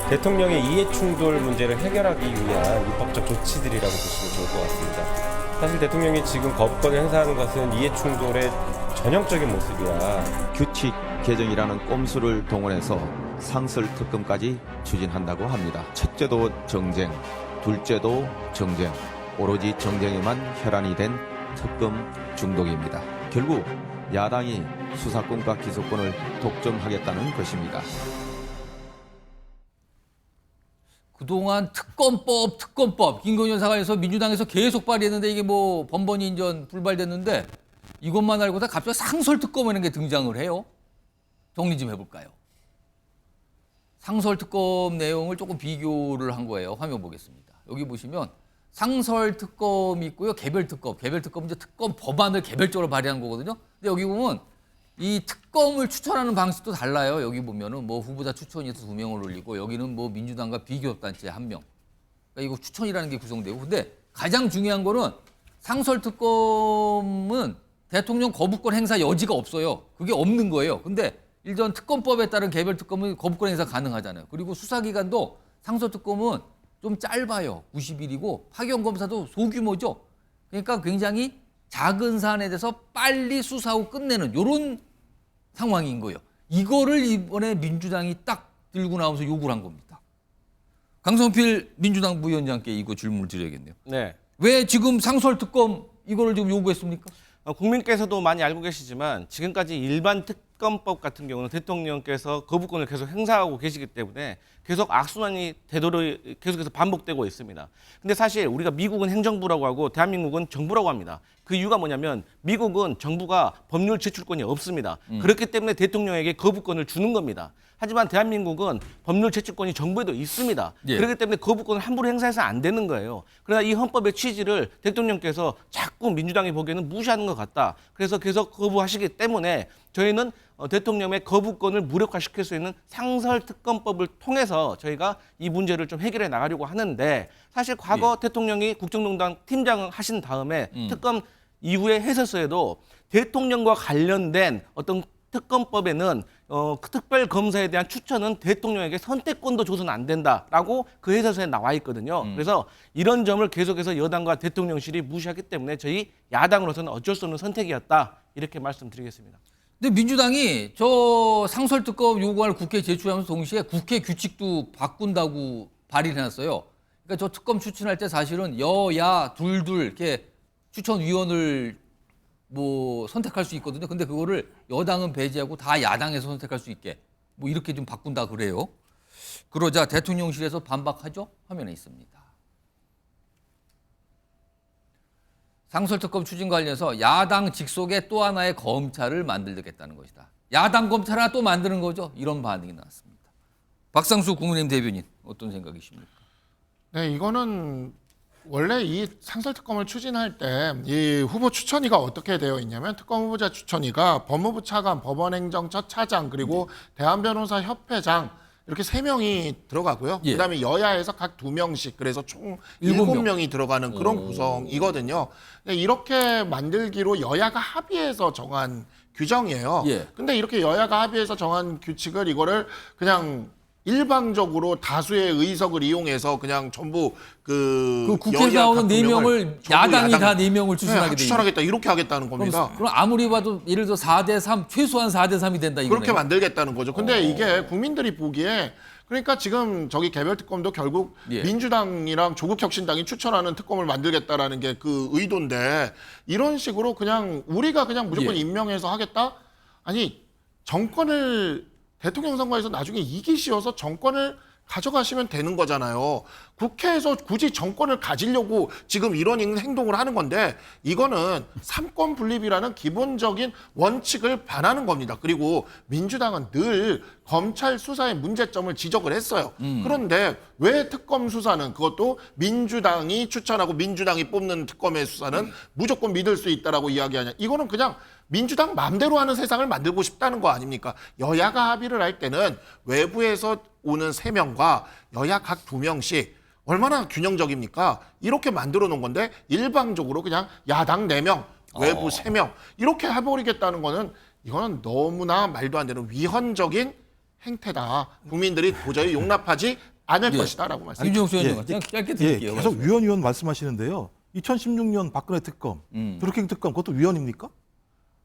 Speaker 12: 대통령의 이해충돌 문제를 해결하기 위한 입법적 조치들이라고 보시면 좋을 것 같습니다. 사실 대통령이 지금 거부권을 행사하는 것은 이해충돌의 전형적인 모습이야.
Speaker 13: 규칙 개정이라는 꼼수를 동원해서 상설 특검까지 추진한다고 합니다. 첫째도 정쟁, 둘째도 정쟁, 오로지 정쟁에만 혈안이 된 특검 중독입니다. 결국 야당이 수사권과 기소권을 독점하겠다는 것입니다.
Speaker 1: 그동안 특검법 김건희 여사관에서 민주당에서 계속 발의했는데 이게 뭐 번번이 인전 불발됐는데 이것만 알고 다 갑자기 상설 특검이라는 게 등장을 해요. 정리 좀 해볼까요? 상설 특검 내용을 조금 비교를 한 거예요. 화면 보겠습니다. 여기 보시면 상설 특검이 있고요. 개별 특검 이제 특검 법안을 개별적으로 발의한 거거든요. 근데 여기 보면 이 특검을 추천하는 방식도 달라요. 여기 보면은 뭐 후보자 추천위에서 2명을 올리고 여기는 뭐 민주당과 비교협단체 1명. 그러니까 이거 추천이라는 게 구성되고 근데 가장 중요한 거는 상설 특검은 대통령 거부권 행사 여지가 없어요. 그게 없는 거예요. 근데 일전 특검법에 따른 개별 특검은 거부권 행사 가능하잖아요. 그리고 수사기간도 상설 특검은 좀 짧아요. 90일이고 파견 검사도 소규모죠. 그러니까 굉장히 작은 사안에 대해서 빨리 수사하고 끝내는 이런 상황인 거예요. 이거를 이번에 민주당이 딱 들고 나오면서 요구를 한 겁니다. 강성필 민주당 부위원장께 이거 질문을 드려야겠네요.
Speaker 3: 네.
Speaker 1: 왜 지금 상설 특검 이거를 지금 요구했습니까?
Speaker 3: 국민께서도 많이 알고 계시지만 지금까지 일반 특검법 같은 경우는 대통령께서 거부권을 계속 행사하고 계시기 때문에 계속 악순환이 되도록 계속해서 반복되고 있습니다. 근데 사실 우리가 미국은 행정부라고 하고 대한민국은 정부라고 합니다. 그 이유가 뭐냐면 미국은 정부가 법률 제출권이 없습니다. 그렇기 때문에 대통령에게 거부권을 주는 겁니다. 하지만 대한민국은 법률 제출권이 정부에도 있습니다.
Speaker 1: 예.
Speaker 3: 그렇기 때문에 거부권을 함부로 행사해서 안 되는 거예요. 그러나 이 헌법의 취지를 대통령께서 자꾸 민주당이 보기에는 무시하는 것 같다. 그래서 계속 거부하시기 때문에 저희는 대통령의 거부권을 무력화시킬 수 있는 상설특검법을 통해서 저희가 이 문제를 좀 해결해 나가려고 하는데 사실 과거 대통령이 국정농단 팀장을 하신 다음에 특검 이후에 해설서에도 대통령과 관련된 어떤 특검법에는 특별검사에 대한 추천은 대통령에게 선택권도 줘서는 안 된다라고 그 해설서에 나와 있거든요. 그래서 이런 점을 계속해서 여당과 대통령실이 무시하기 때문에 저희 야당으로서는 어쩔 수 없는 선택이었다 이렇게 말씀드리겠습니다.
Speaker 1: 근데 민주당이 저 상설특검 요구안을 국회에 제출하면서 동시에 국회 규칙도 바꾼다고 발의를 해놨어요. 그러니까 저 특검 추천할 때 사실은 여야 둘둘 이렇게 추천위원을 뭐 선택할 수 있거든요. 근데 그거를 여당은 배제하고 다 야당에서 선택할 수 있게 뭐 이렇게 좀 바꾼다 그래요. 그러자 대통령실에서 반박하죠. 화면에 있습니다. 상설특검 추진 관련해서 야당 직속의 또 하나의 검찰을 만들겠다는 것이다. 야당 검찰 하나 또 만드는 거죠. 이런 반응이 나왔습니다. 박상수 국민의힘 대변인 어떤 생각이십니까?
Speaker 7: 네, 이거는 원래 이 상설특검을 추진할 때 이 후보 추천위가 어떻게 되어 있냐면 특검 후보자 추천위가 법무부 차관, 법원행정 첫 차장 그리고 대한변호사협회장 이렇게 3명이 들어가고요.
Speaker 1: 예.
Speaker 7: 그다음에 여야에서 각 2명씩 그래서 총
Speaker 1: 7명.
Speaker 7: 7명이 들어가는 그런 구성이거든요. 이렇게 만들기로 여야가 합의해서 정한 규정이에요.
Speaker 1: 예.
Speaker 7: 근데 이렇게 여야가 합의해서 정한 규칙을 이거를 그냥 일방적으로 다수의 의석을 이용해서 그냥 전부
Speaker 1: 그 국회에서 나오는 4명을 야당이 다 4명을 추천하게 돼.
Speaker 7: 추천하겠다 이렇게 하겠다는 겁니다.
Speaker 1: 그럼 아무리 봐도 예를 들어 4대3 최소한 4대3이 된다 이거네요.
Speaker 7: 그렇게 만들겠다는 거죠. 근데 이게 국민들이 보기에 그러니까 지금 저기 개별 특검도 결국
Speaker 1: 예.
Speaker 7: 민주당이랑 조국혁신당이 추천하는 특검을 만들겠다라는 게 그 의도인데 이런 식으로 그냥 우리가 그냥 무조건
Speaker 1: 예.
Speaker 7: 임명해서 하겠다? 아니 정권을 대통령 선거에서 나중에 이기시어서 정권을 가져가시면 되는 거잖아요. 국회에서 굳이 정권을 가지려고 지금 이런 행동을 하는 건데 이거는 삼권 분립이라는 기본적인 원칙을 반하는 겁니다. 그리고 민주당은 늘 검찰 수사의 문제점을 지적을 했어요. 그런데 왜 특검 수사는 그것도 민주당이 추천하고 민주당이 뽑는 특검의 수사는 무조건 믿을 수 있다라고 이야기하냐. 이거는 그냥 민주당 마음대로 하는 세상을 만들고 싶다는 거 아닙니까? 여야가 합의를 할 때는 외부에서 오는 3명과 여야 각 2명씩 얼마나 균형적입니까? 이렇게 만들어 놓은 건데 일방적으로 그냥 야당 4명, 외부 3명 이렇게 해버리겠다는 거는 이거는 너무나 말도 안 되는 위헌적인 행태다. 국민들이 도저히 용납하지 않을 것이다라고 말씀드립니다.
Speaker 1: 김종수 의원님 그냥 짧게 드릴게요.
Speaker 8: 계속 위원 말씀하시는데요. 2016년 박근혜 특검, 드루킹 특검 그것도 위헌입니까?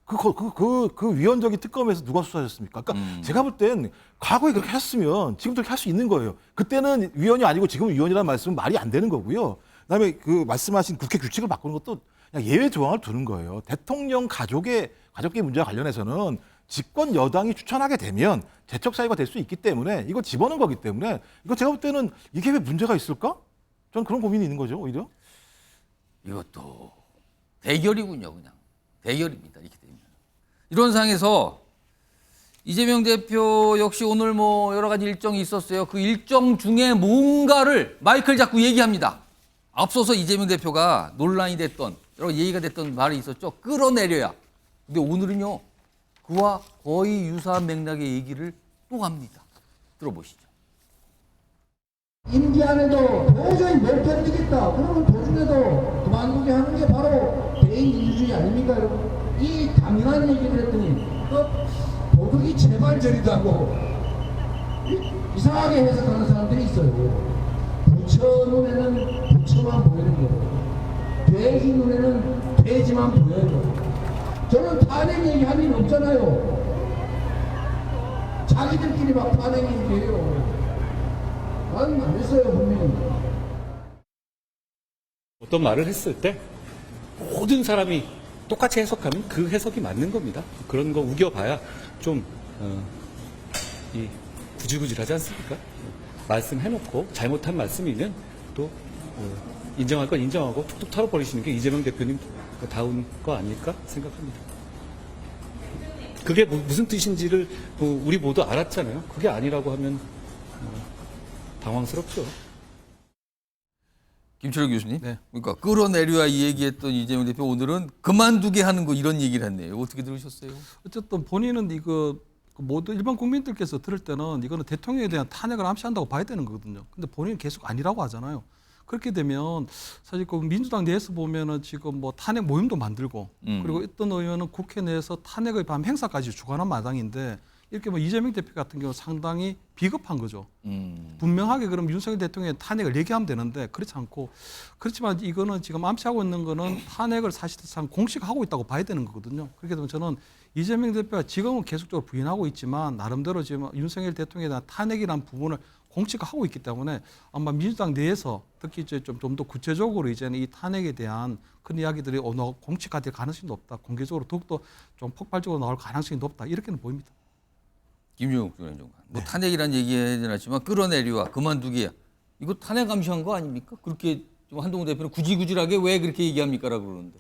Speaker 8: 그 위헌적인 특검에서 누가 수사하셨습니까? 그러니까 제가 볼 땐 과거에 그렇게 했으면 지금도 그렇게 할 수 있는 거예요. 그때는 위헌이 아니고 지금은 위헌이라는 말씀은 말이 안 되는 거고요. 그다음에 그 말씀하신 국회 규칙을 바꾸는 것도 그냥 예외 조항을 두는 거예요. 대통령 가족계 문제와 관련해서는 집권 여당이 추천하게 되면 재척 사유가 될 수 있기 때문에 이거 집어넣은 거기 때문에 이거 제가 볼 때는 이게 왜 문제가 있을까? 저는 그런 고민이 있는 거죠, 오히려.
Speaker 1: 이것도 대결이군요, 그냥. 대결입니다, 이렇게 되면. 이런 상황에서 이재명 대표 역시 오늘 뭐 여러 가지 일정이 있었어요. 그 일정 중에 뭔가를 마이크를 잡고 얘기합니다. 앞서서 이재명 대표가 논란이 됐던, 여러 얘기가 됐던 말이 있었죠. 끌어내려야. 근데 오늘은요, 그와 거의 유사한 맥락의 얘기를 또 합니다. 들어보시죠.
Speaker 14: 임기 안에도 도저히 못 견디겠다. 그러면 도중에도 그만두게 하는 게 바로 개인 민주주의 아닙니까, 여러분? 이 당연한 얘기를 했더니 도둑이 재발절이도 하고 이상하게 해석하는 사람들이 있어요. 부처 눈에는 부처만 보이는 거고 돼지 눈에는 돼지만 보여요. 저는 탄핵 얘기할 일 없잖아요. 자기들끼리 막 탄핵 얘기해요. 나는 안 했어요, 분명히.
Speaker 2: 어떤 말을 했을 때 모든 사람이 똑같이 해석하면 그 해석이 맞는 겁니다. 그런 거 우겨봐야 좀 구질구질하지 않습니까? 말씀해놓고 잘못한 말씀이면 또 인정할 건 인정하고 툭툭 털어버리시는 게 이재명 대표님 다운 거 아닐까 생각합니다. 그게 무슨 뜻인지를 우리 모두 알았잖아요. 그게 아니라고 하면 당황스럽죠.
Speaker 1: 김철욱 교수님.
Speaker 4: 네.
Speaker 1: 그러니까 끌어내려야 이 얘기했던 이재명 대표 오늘은 그만두게 하는 거 이런 얘기를 했네요. 어떻게 들으셨어요?
Speaker 4: 어쨌든 본인은 이거 모두 일반 국민들께서 들을 때는 이거는 대통령에 대한 탄핵을 암시한다고 봐야 되는 거거든요. 근데 본인은 계속 아니라고 하잖아요. 그렇게 되면 사실 그 민주당 내에서 보면은 지금 뭐 탄핵 모임도 만들고 그리고 어떤 의원은 국회 내에서 탄핵의 밤 행사까지 주관한 마당인데 이렇게 뭐 이재명 대표 같은 경우 상당히 비겁한 거죠. 분명하게 그럼 윤석열 대통령의 탄핵을 얘기하면 되는데 그렇지 않고 그렇지만 이거는 지금 암시하고 있는 거는 탄핵을 사실상 공식하고 있다고 봐야 되는 거거든요. 그렇게 되면 저는 이재명 대표가 지금은 계속적으로 부인하고 있지만 나름대로 지금 윤석열 대통령에 대한 탄핵이라는 부분을 공식화하고 있기 때문에 아마 민주당 내에서 특히 이제 좀 더 구체적으로 이제는 이 탄핵에 대한 큰 이야기들이 공식화될 가능성이 높다. 공개적으로 더욱더 좀 폭발적으로 나올 가능성이 높다. 이렇게는 보입니다.
Speaker 1: 김용욱 전 장관. 뭐 탄핵이란 얘기는 하지만 끌어내려와 그만두기야. 이거 탄핵 감시한 거 아닙니까? 그렇게 좀 한동훈 대표는 구질구질하게 왜 그렇게 얘기합니까라고 그러는데.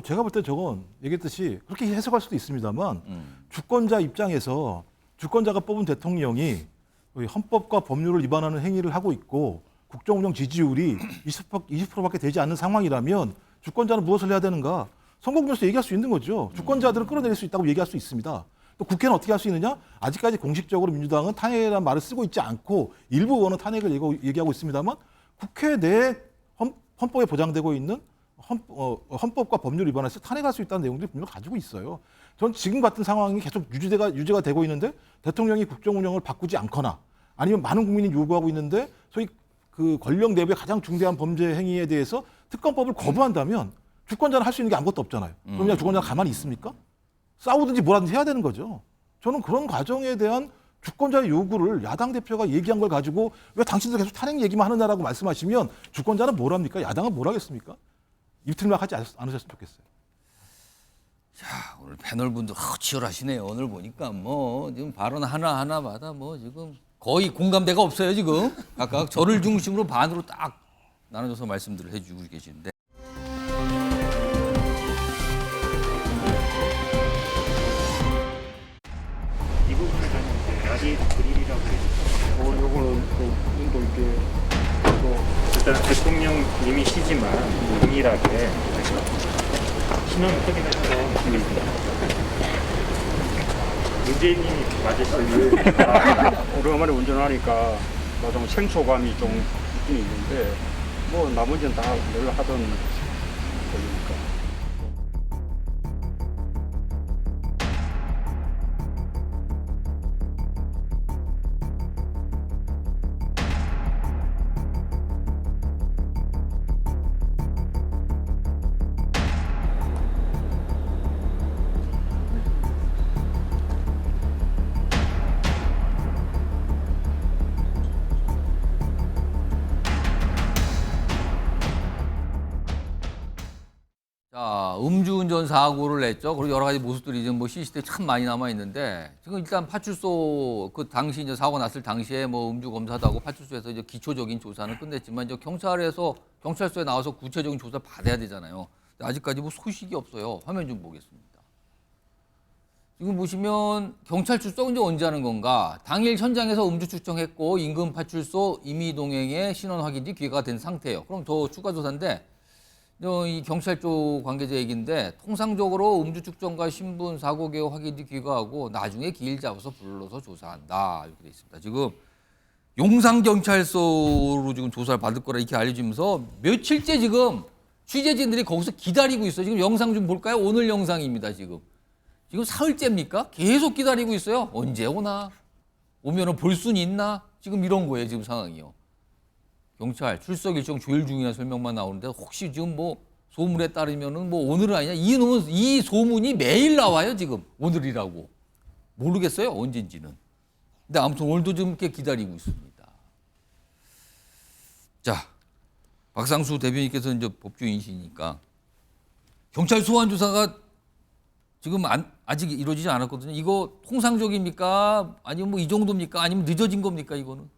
Speaker 8: 제가 볼 때 저건 얘기했듯이 그렇게 해석할 수도 있습니다만 주권자 입장에서 주권자가 뽑은 대통령이 헌법과 법률을 위반하는 행위를 하고 있고 국정운영 지지율이 20%밖에 되지 않는 상황이라면 주권자는 무엇을 해야 되는가? 선거구에서 얘기할 수 있는 거죠. 주권자들은 끌어내릴 수 있다고 얘기할 수 있습니다. 또 국회는 어떻게 할 수 있느냐? 아직까지 공식적으로 민주당은 탄핵이라는 말을 쓰고 있지 않고 일부 의원은 탄핵을 얘기하고 있습니다만 국회 내 헌법에 보장되고 있는 헌법과 법률 위반해서 탄핵할 수 있다는 내용들이 분명히 가지고 있어요. 전 지금 같은 상황이 계속 유지가 되고 있는데 대통령이 국정 운영을 바꾸지 않거나 아니면 많은 국민이 요구하고 있는데 소위 그 권력 내부의 가장 중대한 범죄 행위에 대해서 특검법을 거부한다면 주권자는 할 수 있는 게 아무것도 없잖아요. 그럼 그냥 주권자가 가만히 있습니까? 싸우든지 뭐라든지 해야 되는 거죠. 저는 그런 과정에 대한 주권자의 요구를 야당 대표가 얘기한 걸 가지고 왜 당신들 계속 탄핵 얘기만 하느냐라고 말씀하시면 주권자는 뭘 합니까? 야당은 뭘 하겠습니까? 입틀막 하지 않으셨으면 좋겠어요.
Speaker 1: 자, 오늘 패널 분들 치열하시네요. 오늘 보니까 뭐 지금 발언 하나하나마다 뭐 지금 거의 공감대가 없어요, 지금. 각각 저를 중심으로 반으로 딱 나눠줘서 말씀들을 해주고 계시는데.
Speaker 15: 이 부분을 이제 라디 그릴이라고 해서 요거는 또 이렇게 또 일단 대통령님이시지만 동일하게 신원 확인해서 문재인님이 맞으시는 오랜만에 운전하니까 좀 생소감이 좀 있긴 있는데 뭐 나머지는 다 늘 하던 거니까.
Speaker 1: 자, 음주운전 사고를 냈죠. 그리고 여러 가지 모습들이 지금 뭐 CCTV 참 많이 남아 있는데 지금 일단 파출소 그 당시 이제 사고 났을 당시에 뭐 음주 검사도 하고 파출소에서 이제 기초적인 조사는 끝냈지만 이제 경찰서에 나와서 구체적인 조사 받아야 되잖아요. 근데 아직까지 뭐 소식이 없어요. 화면 좀 보겠습니다. 지금 보시면 경찰 출석 이제 언제 하는 건가? 당일 현장에서 음주 측정했고 인근 파출소 임의동행의 신원 확인이 기회가 된 상태예요. 그럼 더 추가 조사인데. 이 경찰 쪽 관계자 얘기인데 통상적으로 음주 측정과 신분 사고 개요 확인이 귀가하고 나중에 기일 잡아서 불러서 조사한다 이렇게 돼 있습니다. 지금 용산 경찰서로 지금 조사를 받을 거라 이렇게 알려지면서 며칠째 지금 취재진들이 거기서 기다리고 있어요. 지금 영상 좀 볼까요? 오늘 영상입니다. 지금 사흘째입니까? 계속 기다리고 있어요. 언제 오나? 오면은 볼 수는 있나? 지금 이런 거예요. 지금 상황이요. 경찰 출석 일정 조율 중이라는 설명만 나오는데 혹시 지금 뭐 소문에 따르면은 뭐 오늘은 아니냐 이 소문이 매일 나와요 지금 오늘이라고 모르겠어요 언젠지는. 근데 아무튼 오늘도 좀 이렇게 기다리고 있습니다. 자, 박상수 대변인께서 이제 법조인이시니까 경찰 소환 조사가 지금 아직 이루어지지 않았거든요. 이거 통상적입니까? 아니면 뭐 이 정도입니까? 아니면 늦어진 겁니까 이거는?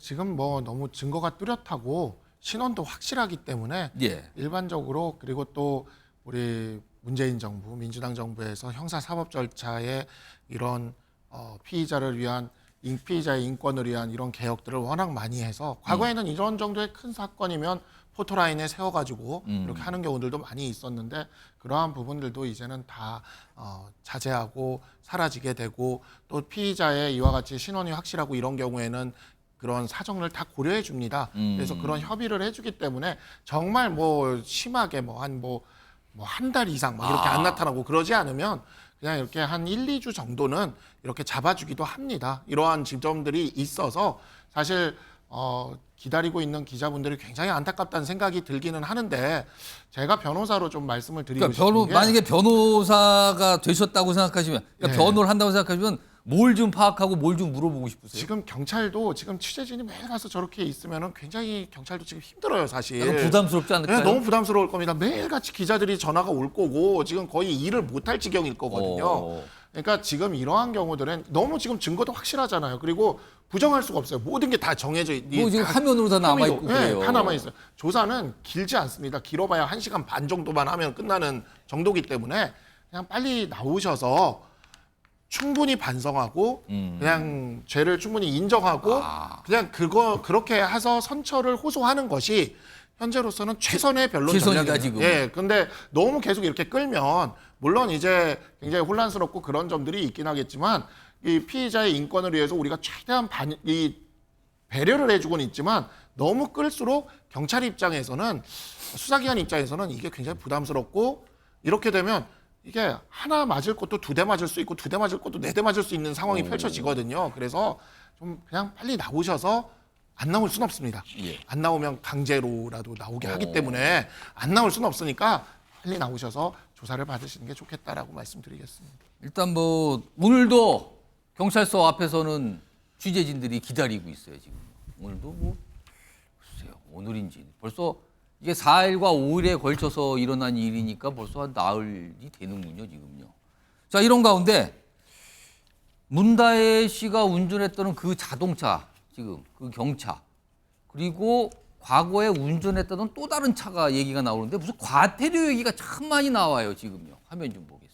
Speaker 7: 지금 뭐 너무 증거가 뚜렷하고 신원도 확실하기 때문에
Speaker 1: 예.
Speaker 7: 일반적으로 그리고 또 우리 문재인 정부, 민주당 정부에서 형사 사법 절차에 이런 피의자를 위한 피의자의 인권을 위한 이런 개혁들을 워낙 많이 해서 과거에는 이런 정도의 큰 사건이면 포토라인에 세워가지고 이렇게 하는 경우들도 많이 있었는데 그러한 부분들도 이제는 다 자제하고 사라지게 되고 또 피의자의 이와 같이 신원이 확실하고 이런 경우에는 그런 사정을 다 고려해 줍니다. 그래서 그런 협의를 해주기 때문에 정말 뭐 심하게 한 달 이상 막 이렇게 안 나타나고 그러지 않으면 그냥 이렇게 한 1, 2주 정도는 이렇게 잡아주기도 합니다. 이러한 지점들이 있어서 사실 기다리고 있는 기자분들이 굉장히 안타깝다는 생각이 들기는 하는데 제가 변호사로 좀 말씀을 드리고 싶은 게
Speaker 1: 만약에 변호사가 되셨다고 생각하시면
Speaker 7: 그러니까
Speaker 1: 변호를 한다고 생각하시면 뭘 좀 파악하고 뭘 좀 물어보고 싶으세요?
Speaker 7: 지금 경찰도 지금 취재진이 매일 가서 저렇게 있으면은 굉장히 경찰도 지금 힘들어요, 사실.
Speaker 1: 부담스럽지 않을까요?
Speaker 7: 네, 너무 부담스러울 겁니다. 매일같이 기자들이 전화가 올 거고 지금 거의 일을 못할 지경일 거거든요. 그러니까 지금 이러한 경우들은 너무 지금 증거도 확실하잖아요. 그리고 부정할 수가 없어요. 모든 게 다 정해져
Speaker 1: 뭐 지금 화면으로 다 남아 있고 그래요.
Speaker 7: 네, 다 남아 있어요. 조사는 길지 않습니다. 길어봐야 1시간 반 정도만 하면 끝나는 정도기 때문에 그냥 빨리 나오셔서 충분히 반성하고 그냥 죄를 충분히 인정하고 그냥 그렇게 해서 선처를 호소하는 것이 현재로서는 최선의 변론 전략이다 지금. 예, 근데 너무 계속 이렇게 끌면 물론 이제 굉장히 혼란스럽고 그런 점들이 있긴 하겠지만 이 피의자의 인권을 위해서 우리가 최대한 배려를 해주고는 있지만 너무 끌수록 경찰 입장에서는 수사기관 입장에서는 이게 굉장히 부담스럽고 이렇게 되면 이게 하나 맞을 것도 2대 맞을 수 있고 2대 맞을 것도 4대 맞을 수 있는 상황이 펼쳐지거든요. 그래서 좀 그냥 빨리 나오셔서 안 나올 수는 없습니다.
Speaker 1: 예.
Speaker 7: 안 나오면 강제로라도 나오게 하기 때문에 안 나올 수는 없으니까 빨리 나오셔서 조사를 받으시는 게 좋겠다라고 말씀드리겠습니다.
Speaker 1: 일단 뭐 오늘도 경찰서 앞에서는 취재진들이 기다리고 있어요 지금. 오늘도 뭐 글쎄요 오늘인지 벌써 이게 4일과 5일에 걸쳐서 일어난 일이니까 벌써 한 나흘이 되는군요 지금요. 자 이런 가운데 문다혜 씨가 운전했던 그 자동차 지금 그 경차 그리고 과거에 운전했던 또 다른 차가 얘기가 나오는데 무슨 과태료 얘기가 참 많이 나와요 지금요. 화면 좀 보겠습니다.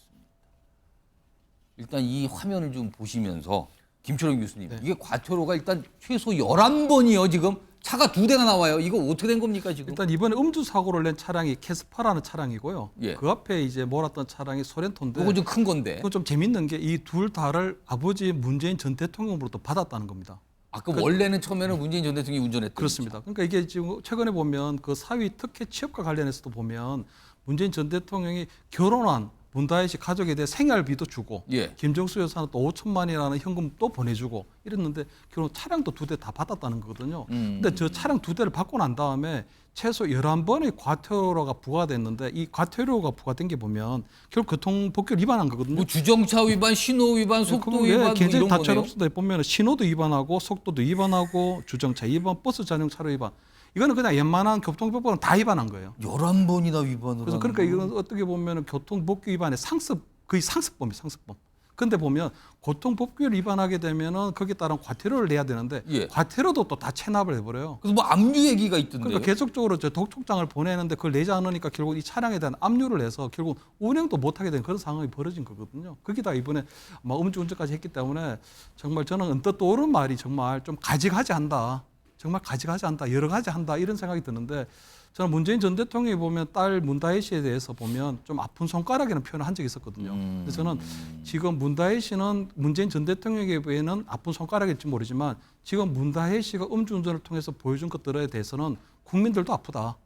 Speaker 1: 일단 이 화면을 좀 보시면서 김철원 교수님 이게 과태료가 일단 최소 11번이요 지금 차가 2대가 나와요. 이거 어떻게 된 겁니까 지금?
Speaker 4: 일단 이번에 음주 사고를 낸 차량이 캐스파라는 차량이고요.
Speaker 1: 예.
Speaker 4: 그 앞에 이제 몰았던 차량이 소렌토인데.
Speaker 1: 그거 좀 큰 건데.
Speaker 4: 그건 좀 재밌는 게 이 둘 다를 아버지 문재인 전 대통령으로부터 받았다는 겁니다.
Speaker 1: 그 원래는 처음에는 문재인 전 대통령이 운전했던
Speaker 4: 그렇습니다. 그러니까 이게 지금 최근에 보면 그 사위 특혜 취업과 관련해서도 보면 문재인 전 대통령이 결혼한 문다혜 씨 가족에 대해 생활비도 주고 김정수 여사는 또 5천만이라는 현금 또 보내주고 이랬는데 결혼 차량도 2대 다 받았다는 거거든요. 근데 저 차량 2대를 받고 난 다음에 최소 11번의 과태료가 부과됐는데 이 과태료가 부과된 게 보면 결국 교통법규를 위반한 거거든요.
Speaker 1: 뭐 주정차 위반, 신호 위반, 속도 위반
Speaker 4: 굉장히
Speaker 1: 뭐 이런
Speaker 4: 다채롭습니다. 보면 신호도 위반하고 속도도 위반하고 주정차 위반, 버스 전용 차로 위반. 이거는 그냥 웬만한 교통법규는 다 위반한 거예요.
Speaker 1: 11번이나 위반을
Speaker 4: 그래서 그러니까 이건 어떻게 보면 교통법규 위반의 거의 상습범이에요. 상습범. 근데 보면 교통법규를 위반하게 되면은 거기에 따른 과태료를 내야 되는데 과태료도 또 다 체납을 해버려요.
Speaker 1: 그래서 뭐 압류 얘기가 있던데요.
Speaker 4: 그러니까 계속적으로 저 독촉장을 보내는데 그걸 내지 않으니까 결국 이 차량에 대한 압류를 해서 결국 운행도 못하게 된 그런 상황이 벌어진 거거든요. 거기다 이번에 막 음주운전까지 했기 때문에 정말 저는 언뜻 떠오른 말이 정말 좀 가지가지 한다. 정말 가지가지 한다, 여러 가지 한다 이런 생각이 드는데 저는 문재인 전 대통령이 보면 딸 문다혜 씨에 대해서 보면 좀 아픈 손가락이라는 표현을 한 적이 있었거든요. 근데 저는 지금 문다혜 씨는 문재인 전 대통령에게는 아픈 손가락일지 모르지만 지금 문다혜 씨가 음주운전을 통해서 보여준 것들에 대해서는 국민들도 아프다.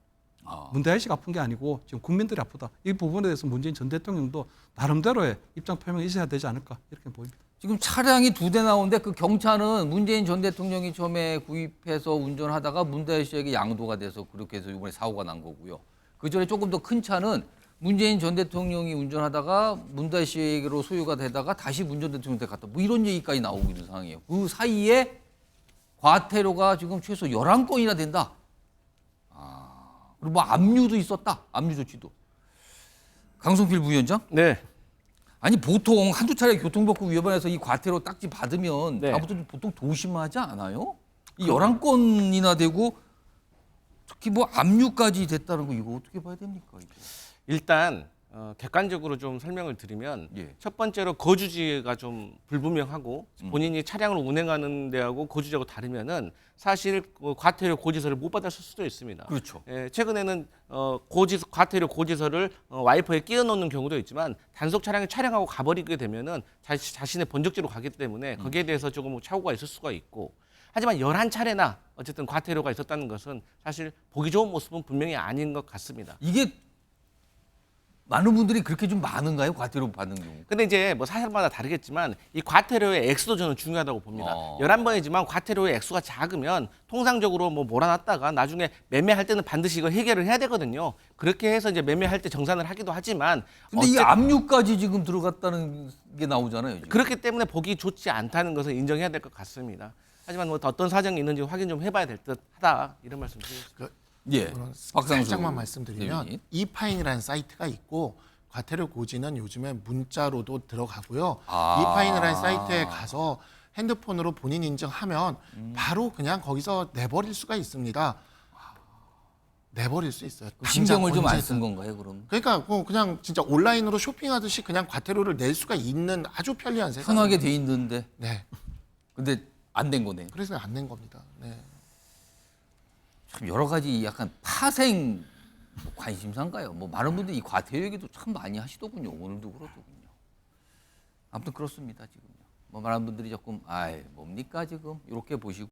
Speaker 4: 문다혜 씨가 아픈 게 아니고 지금 국민들이 아프다. 이 부분에 대해서 문재인 전 대통령도 나름대로의 입장 표명이 있어야 되지 않을까 이렇게 보입니다.
Speaker 1: 지금 차량이 2대 나오는데 그 경차는 문재인 전 대통령이 처음에 구입해서 운전하다가 문다혜 씨에게 양도가 돼서 그렇게 해서 이번에 사고가 난 거고요. 그 전에 조금 더 큰 차는 문재인 전 대통령이 운전하다가 문다혜 씨에게로 소유가 되다가 다시 문재인 대통령한테 갔다. 뭐 이런 얘기까지 나오고 있는 상황이에요. 그 사이에 과태료가 지금 최소 11건이나 된다. 그리고 뭐 압류도 있었다. 압류 조치도. 강성필 부위원장?
Speaker 3: 네.
Speaker 1: 아니 보통 한두 차례 교통법규 위반해서 이 과태료 딱지 받으면 다부터 보통 도심하지 않아요? 이 11건이나 되고 특히 뭐 압류까지 됐다는 거 이거 어떻게 봐야 됩니까? 이거?
Speaker 3: 일단 객관적으로 좀 설명을 드리면 첫 번째로 거주지가 좀 불분명하고 본인이 차량을 운행하는 데하고 거주지하고 다르면은 사실 과태료 고지서를 못 받았을 수도 있습니다.
Speaker 1: 그렇죠.
Speaker 3: 최근에는 과태료 고지서를 와이퍼에 끼워 넣는 경우도 있지만 단속 차량을 촬영하고 가버리게 되면은 자신의 본적지로 가기 때문에 거기에 대해서 조금 착오가 있을 수가 있고 하지만 11차례나 어쨌든 과태료가 있었다는 것은 사실 보기 좋은 모습은 분명히 아닌 것 같습니다.
Speaker 1: 이게 많은 분들이 그렇게 좀 많은가요? 과태료 받는 경우.
Speaker 3: 근데 이제 뭐 사람마다 다르겠지만 이 과태료의 액수도 저는 중요하다고 봅니다. 11번이지만 과태료의 액수가 작으면 통상적으로 뭐 몰아놨다가 나중에 매매할 때는 반드시 이걸 해결을 해야 되거든요. 그렇게 해서 이제 매매할 때 정산을 하기도 하지만
Speaker 1: 근데 이 압류까지 지금 들어갔다는 게 나오잖아요. 지금.
Speaker 3: 그렇기 때문에 보기 좋지 않다는 것을 인정해야 될 것 같습니다. 하지만 뭐 어떤 사정이 있는지 확인 좀 해봐야 될 듯하다 이런 말씀 드리겠습니다.
Speaker 7: 살짝만 말씀드리면 이파인이라는 사이트가 있고 과태료 고지는 요즘에 문자로도 들어가고요. 이파인이라는 사이트에 가서 핸드폰으로 본인 인증하면 바로 그냥 거기서 내버릴 수가 있습니다. 내버릴 수 있어요.
Speaker 1: 신경을 좀 안 쓴 건가요, 그럼?
Speaker 7: 그러니까 뭐 그냥 진짜 온라인으로 쇼핑하듯이 그냥 과태료를 낼 수가 있는 아주 편리한 세상.
Speaker 1: 편하게 돼 있는데.
Speaker 7: 네.
Speaker 1: 근데 안 된 거네.
Speaker 7: 그래서 안 낸 겁니다. 네.
Speaker 1: 참 여러 가지 약간 파생 관심사인가요? 뭐 많은 분들이 이 과태료 얘기도 참 많이 하시더군요. 오늘도 그렇더군요. 아무튼 그렇습니다. 지금요. 뭐 많은 분들이 조금 뭡니까 지금 이렇게 보시고.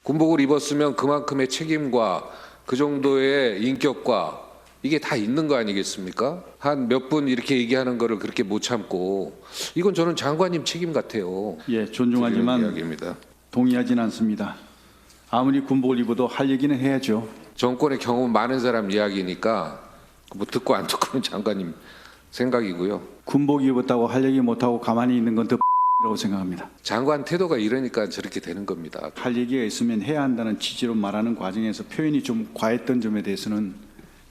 Speaker 16: 군복을 입었으면 그만큼의 책임과 그 정도의 인격과 이게 다 있는 거 아니겠습니까? 한 몇 분 이렇게 얘기하는 거를 그렇게 못 참고 이건 저는 장관님 책임 같아요.
Speaker 17: 예, 존중하지만
Speaker 16: 이야기입니다.
Speaker 17: 동의하진 않습니다. 아무리 군복을 입어도 할 얘기는 해야죠.
Speaker 16: 정권의 경험 많은 사람 이야기니까 뭐 듣고 안 듣고는 장관님 생각이고요.
Speaker 17: 군복 입었다고 할 얘기 못하고 가만히 있는 건 더 라고 생각합니다.
Speaker 16: 장관 태도가 이러니까 저렇게 되는 겁니다.
Speaker 17: 할 얘기가 있으면 해야 한다는 취지로 말하는 과정에서 표현이 좀 과했던 점에 대해서는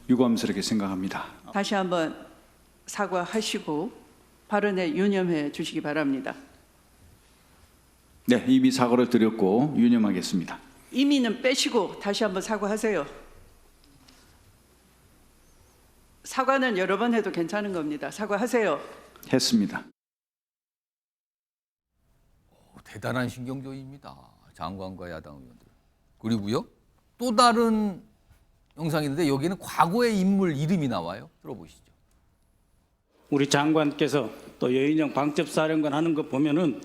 Speaker 17: 유감스럽게 생각합니다.
Speaker 18: 다시 한번 사과하시고 발언에 유념해 주시기 바랍니다.
Speaker 17: 네, 이미 사과를 드렸고 유념하겠습니다.
Speaker 18: 이미는 빼시고 다시 한번 사과하세요. 사과는 여러 번 해도 괜찮은 겁니다. 사과하세요.
Speaker 17: 했습니다.
Speaker 1: 대단한 신경전입니다. 장관과 야당 의원들. 그리고요. 또 다른 영상인데 여기는 과거의 인물 이름이 나와요. 들어보시죠.
Speaker 19: 우리 장관께서 또 여인영 방첩사령관 하는 거 보면은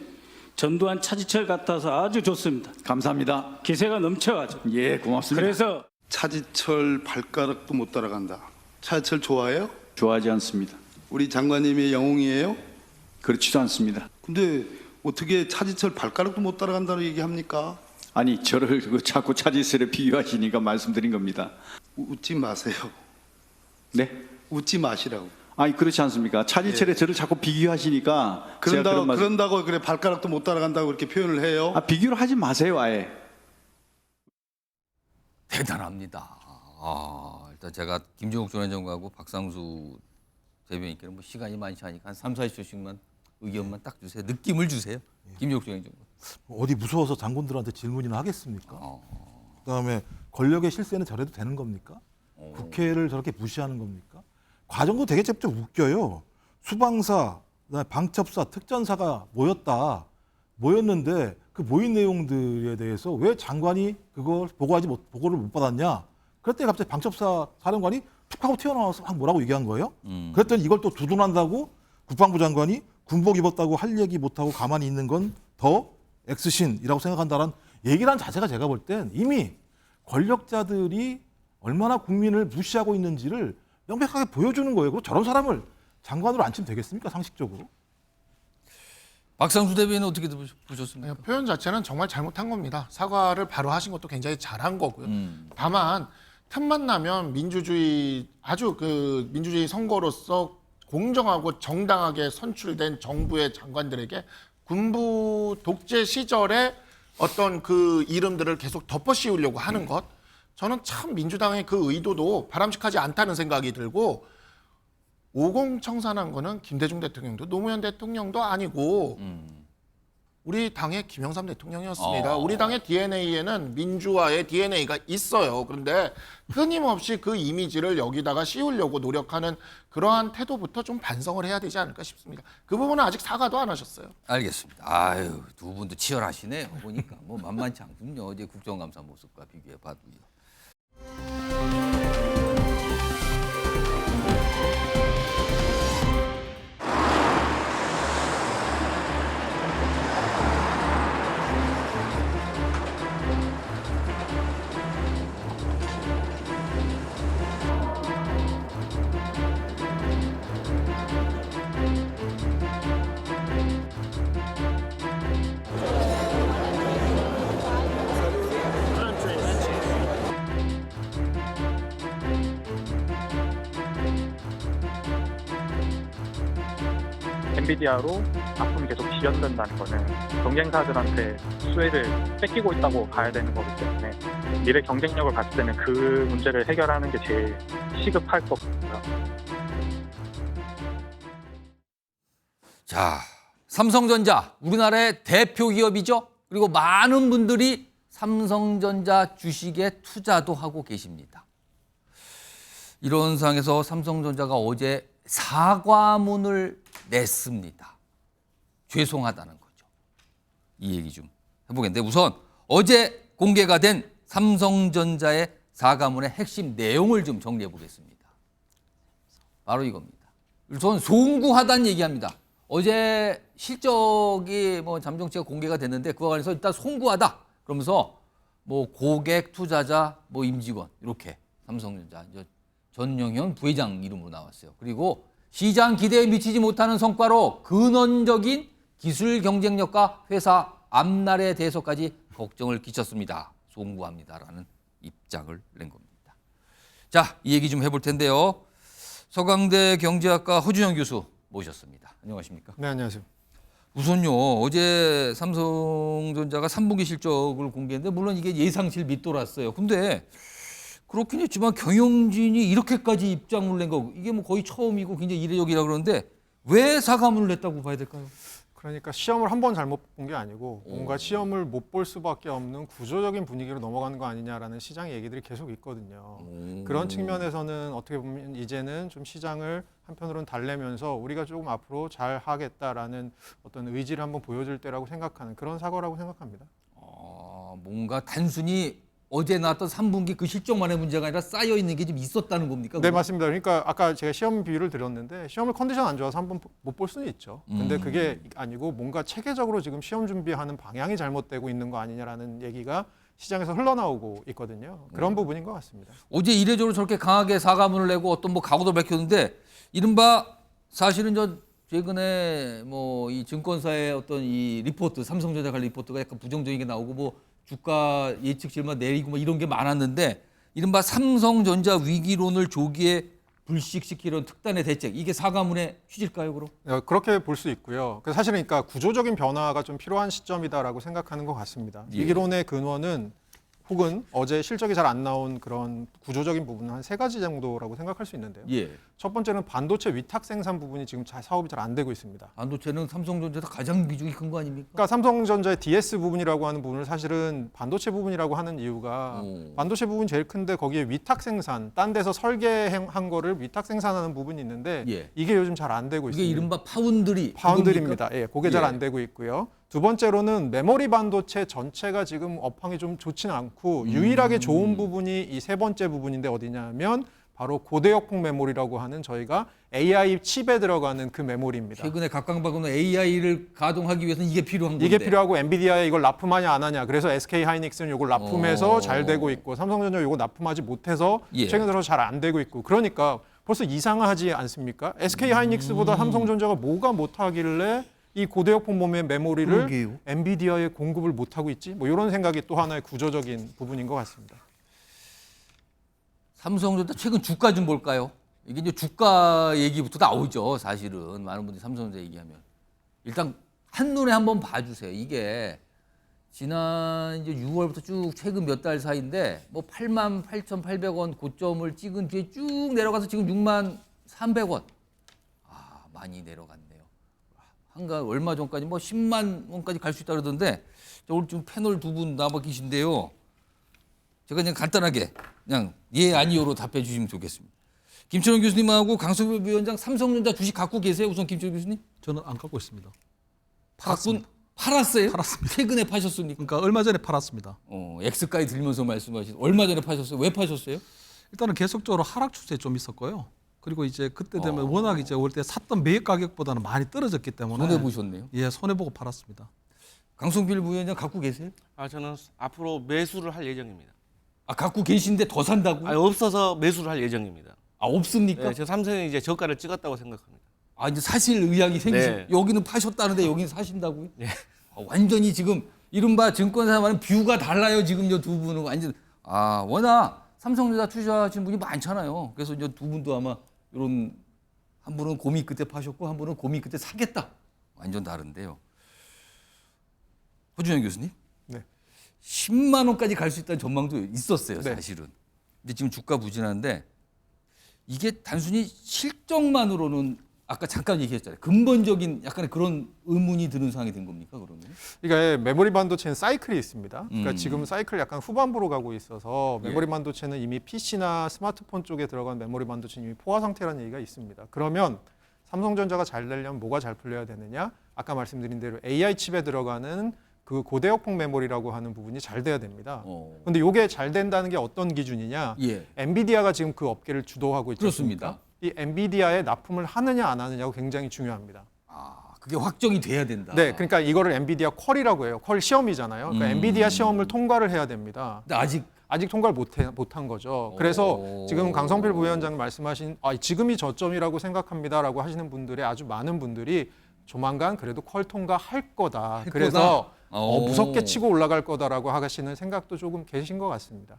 Speaker 19: 전두환 차지철 같아서 아주 좋습니다.
Speaker 17: 감사합니다.
Speaker 19: 기세가 넘쳐가지고.
Speaker 17: 예, 고맙습니다.
Speaker 19: 그래서
Speaker 20: 차지철 발가락도 못 따라간다. 차지철 좋아해요?
Speaker 17: 좋아하지 않습니다.
Speaker 20: 우리 장관님의 영웅이에요?
Speaker 17: 그렇지도 않습니다.
Speaker 20: 근데 어떻게 차지철 발가락도 못 따라간다고 얘기합니까?
Speaker 17: 아니 저를 자꾸 차지철에 비유하시니까 말씀드린 겁니다.
Speaker 20: 웃지 마세요.
Speaker 17: 네?
Speaker 20: 웃지 마시라고.
Speaker 17: 아니 그렇지 않습니까? 차지철에 저를 자꾸 비교하시니까
Speaker 20: 그런다고 그래 발가락도 못 따라간다고 그렇게 표현을 해요?
Speaker 17: 비교를 하지 마세요 아예.
Speaker 1: 대단합니다. 일단 제가 김종욱 전 행정관하고 박상수 대변인께는 뭐 시간이 많지 않으니까 한 3, 40초씩만 의견만 딱 주세요. 느낌을 주세요. 김종욱 전 행정관.
Speaker 8: 어디 무서워서 장군들한테 질문이나 하겠습니까? 그다음에 권력의 실세는 저래도 되는 겁니까? 국회를 저렇게 무시하는 겁니까? 과정도 되게 좀 웃겨요. 수방사, 그다음에 방첩사, 특전사가 모였는데 그 모인 내용들에 대해서 왜 장관이 그걸 보고를 못 받았냐? 그랬더니 갑자기 방첩사 사령관이 툭 하고 튀어나와서 막 뭐라고 얘기한 거예요. 그랬더니 이걸 또 두둔한다고 국방부 장관이 군복 입었다고 할 얘기 못하고 가만히 있는 건 더 X신이라고 생각한다는 얘기란 자체가 제가 볼 땐 이미 권력자들이 얼마나 국민을 무시하고 있는지를 명백하게 보여주는 거예요. 그리고 저런 사람을 장관으로 앉히면 되겠습니까? 상식적으로.
Speaker 1: 박상수 대변인은 어떻게 보셨습니까?
Speaker 7: 표현 자체는 정말 잘못한 겁니다. 사과를 바로 하신 것도 굉장히 잘한 거고요. 다만 틈만 나면 민주주의 선거로서 공정하고 정당하게 선출된 정부의 장관들에게 군부 독재 시절에 어떤 그 이름들을 계속 덮어씌우려고 하는 것, 저는 참 민주당의 그 의도도 바람직하지 않다는 생각이 들고, 50 청산한 거는 김대중 대통령도 노무현 대통령도 아니고 우리 당의 김영삼 대통령이었습니다. 우리 당의 DNA에는 민주화의 DNA가 있어요. 그런데 끊임없이 그 이미지를 여기다가 씌우려고 노력하는 그러한 태도부터 좀 반성을 해야 되지 않을까 싶습니다. 그 부분은 아직 사과도 안 하셨어요.
Speaker 1: 알겠습니다. 아유, 두 분도 치열하시네요. 보니까 뭐 만만치 않군요. 어제 국정감사 모습과 비교해 봐도요.
Speaker 21: 엔비디아로 앞으로 계속 지연된다는 거는 경쟁사들한테 수혜를 뺏기고 있다고 봐야 되는 거기 때문에 미래 경쟁력을 봤을 때는 그 문제를 해결하는 게 제일 시급할 것 같고요.
Speaker 1: 자, 삼성전자 우리나라의 대표 기업이죠. 그리고 많은 분들이 삼성전자 주식에 투자도 하고 계십니다. 이런 상황에서 삼성전자가 어제 사과문을 냈습니다. 죄송하다는 거죠. 이 얘기 좀 해보겠는데, 우선 어제 공개가 된 삼성전자의 사과문의 핵심 내용을 좀 정리해 보겠습니다. 바로 이겁니다. 우선 송구하다는 얘기합니다. 어제 실적이 뭐 잠정치가 공개가 됐는데 그와 관해서 일단 송구하다 그러면서 뭐 고객, 투자자, 뭐 임직원 이렇게 삼성전자 전영현 부회장 이름으로 나왔어요. 그리고 시장 기대에 미치지 못하는 성과로 근원적인 기술 경쟁력과 회사 앞날에 대해서까지 걱정을 끼쳤습니다. 송구합니다라는 입장을 낸 겁니다. 자, 이 얘기 좀 해볼 텐데요. 서강대 경제학과 허준영 교수 모셨습니다. 안녕하십니까?
Speaker 5: 네, 안녕하세요.
Speaker 1: 우선요, 어제 삼성전자가 3분기 실적을 공개했는데 물론 이게 예상치를 밑돌았어요. 근데 그렇긴 했지만 경영진이 이렇게까지 입장을 낸 거 이게 뭐 거의 처음이고 굉장히 이례적이라 그러는데 왜 사과문을 냈다고 봐야 될까요?
Speaker 5: 그러니까 시험을 한 번 잘못 본 게 아니고 뭔가 시험을 못 볼 수밖에 없는 구조적인 분위기로 넘어가는 거 아니냐라는 시장의 얘기들이 계속 있거든요. 그런 측면에서는 어떻게 보면 이제는 좀 시장을 한편으로는 달래면서 우리가 조금 앞으로 잘 하겠다라는 어떤 의지를 한번 보여줄 때라고 생각하는 그런 사과라고 생각합니다.
Speaker 1: 뭔가 단순히 어제 나왔던 3분기 그 실적만의 문제가 아니라 쌓여 있는 게 좀 있었다는 겁니까?
Speaker 5: 네, 맞습니다. 그러니까 아까 제가 시험 비유를 드렸는데 시험을 컨디션 안 좋아서 한번 못 볼 수는 있죠. 근데 그게 아니고 뭔가 체계적으로 지금 시험 준비하는 방향이 잘못되고 있는 거 아니냐라는 얘기가 시장에서 흘러나오고 있거든요. 그런 부분인 것 같습니다.
Speaker 1: 어제 이례적으로 저렇게 강하게 사과문을 내고 어떤 뭐 각오도 밝혔는데 이른바 사실은 저 최근에 뭐 이 증권사의 어떤 이 리포트, 삼성전자 관련 리포트가 약간 부정적인 게 나오고 뭐 주가 예측치만 내리고 뭐 이런 게 많았는데 이른바 삼성전자 위기론을 조기에 불식시키려는 특단의 대책 이게 사과문의 취지일까요, 그럼?
Speaker 5: 그렇게 볼 수 있고요. 그래서 사실은 그러니까 구조적인 변화가 좀 필요한 시점이다라고 생각하는 것 같습니다.
Speaker 1: 예.
Speaker 5: 위기론의 근원은 혹은 어제 실적이 잘 안 나온 그런 구조적인 부분은 한 3가지 정도라고 생각할 수 있는데요.
Speaker 1: 예.
Speaker 5: 첫 번째는 반도체 위탁 생산 부분이 지금 사업이 잘 안 되고 있습니다.
Speaker 1: 반도체는 삼성전자에서 가장 비중이 큰 거 아닙니까?
Speaker 5: 그러니까 삼성전자의 DS 부분이라고 하는 부분을 사실은 반도체 부분이라고 하는 이유가 반도체 부분이 제일 큰데 거기에 위탁 생산, 딴 데서 설계한 거를 위탁 생산하는 부분이 있는데
Speaker 1: 예.
Speaker 5: 이게 요즘 잘 안 되고 있습니다.
Speaker 1: 이게 이른바 파운드리.
Speaker 5: 파운드리입니다. 예, 그게 잘
Speaker 1: 예.
Speaker 5: 안 되고 있고요. 두 번째로는 메모리 반도체 전체가 지금 업황이 좀 좋지는 않고 유일하게 좋은 부분이 이 세 번째 부분인데 어디냐면 바로 고대역폭 메모리라고 하는 저희가 AI 칩에 들어가는 그 메모리입니다.
Speaker 1: 최근에 각광받고는 AI를 가동하기 위해서는 이게 필요한 건데.
Speaker 5: 이게 필요하고 엔비디아에 이걸 납품하냐 안 하냐. 그래서 SK 하이닉스는 이걸 납품해서 잘 되고 있고 삼성전자 이거 납품하지 못해서
Speaker 1: 예.
Speaker 5: 최근 들어 잘 안 되고 있고. 그러니까 벌써 이상하지 않습니까? SK 하이닉스보다 삼성전자가 뭐가 못하길래 이 고대역폭 메모리를
Speaker 1: 그러게요.
Speaker 5: 엔비디아에 공급을 못하고 있지? 뭐 이런 생각이 또 하나의 구조적인 부분인 것 같습니다.
Speaker 1: 삼성전자 최근 주가 좀 볼까요? 이게 이제 주가 얘기부터 나오죠. 사실은 많은 분들이 삼성전자 얘기하면 일단 한눈에 한번 봐주세요. 이게 지난 이제 6월부터 쭉 최근 몇 달 사이인데 뭐 88,800원 고점을 찍은 뒤에 쭉 내려가서 지금 63,300원. 아 많이 내려갔네요. 한가 얼마 전까지 뭐 10만 원까지 갈 수 있다 그러던데 오늘 지금 패널 두 분 남아 계신데요. 제가 그냥 간단하게 그냥 예 아니요로 답해 주시면 좋겠습니다. 김철원 교수님하고 강성필 위원장 삼성전자 주식 갖고 계세요? 우선 김철원 교수님?
Speaker 4: 저는 안 갖고 있습니다.
Speaker 1: 팔았어요?
Speaker 4: 팔았습니다.
Speaker 1: 최근에 파셨습니까?
Speaker 4: 그러니까 얼마 전에 팔았습니다.
Speaker 1: X가에 들면서 말씀하신 얼마 전에 파셨어요? 왜 파셨어요?
Speaker 4: 일단은 계속적으로 하락 추세 좀 있었고요. 그리고 이제 그때 되면 워낙 이제 올 때 샀던 매입 가격보다는 많이 떨어졌기 때문에
Speaker 1: 손해 보셨네요.
Speaker 4: 예, 손해 보고 팔았습니다.
Speaker 1: 강성필 부위원장 갖고 계세요?
Speaker 3: 저는 앞으로 매수를 할 예정입니다.
Speaker 1: 갖고 계신데 더 산다고?
Speaker 3: 없어서 매수를 할 예정입니다.
Speaker 1: 없습니까?
Speaker 3: 네, 저 삼성이 이제 저가를 찍었다고 생각합니다.
Speaker 1: 이제 사실 의향이 생기시.
Speaker 3: 네.
Speaker 1: 여기는 파셨다는데 여기는 사신다고요? 네. 완전히 지금 이른바 증권사와는 뷰가 달라요. 지금 저 두 분은 완전 워낙 삼성전자 투자하신 분이 많잖아요. 그래서 이제 두 분도 아마 이런 한 분은 고민 끝에 파셨고 한 분은 고민 끝에 사겠다. 완전 다른데요. 허준영 교수님.
Speaker 5: 네.
Speaker 1: 10만 원까지 갈 수 있다는 전망도 있었어요,
Speaker 5: 네.
Speaker 1: 사실은. 근데 지금 주가 부진한데 이게 단순히 실적만으로는 아까 잠깐 얘기했잖아요. 근본적인 약간의 그런 의문이 드는 상황이 된 겁니까, 그러면?
Speaker 5: 그러니까 메모리 반도체는 사이클이 있습니다. 그러니까 지금 사이클 약간 후반부로 가고 있어서 메모리
Speaker 1: 예.
Speaker 5: 반도체는 이미 PC나 스마트폰 쪽에 들어간 메모리 반도체는 이미 포화 상태라는 얘기가 있습니다. 그러면 삼성전자가 잘 되려면 뭐가 잘 풀려야 되느냐? 아까 말씀드린 대로 AI 칩에 들어가는 그 고대역폭 메모리라고 하는 부분이 잘 돼야 됩니다. 그런데 이게 잘 된다는 게 어떤 기준이냐?
Speaker 1: 예.
Speaker 5: 엔비디아가 지금 그 업계를 주도하고 있지
Speaker 1: 그렇습니다.
Speaker 5: 않습니까? 이 엔비디아에 납품을 하느냐 안 하느냐가 굉장히 중요합니다.
Speaker 1: 그게 확정이 돼야 된다.
Speaker 5: 네, 그러니까 이거를 엔비디아 퀄이라고 해요. 퀄 시험이잖아요. 그러니까 엔비디아 시험을 통과를 해야 됩니다.
Speaker 1: 근데
Speaker 5: 아직 통과를 못한 거죠. 그래서 지금 강성필 부위원장 말씀하신 지금이 저점이라고 생각합니다라고 하시는 분들의 아주 많은 분들이 조만간 그래도 퀄 통과할 거다. 그래서 무섭게 치고 올라갈 거다라고 하시는 생각도 조금 계신 것 같습니다.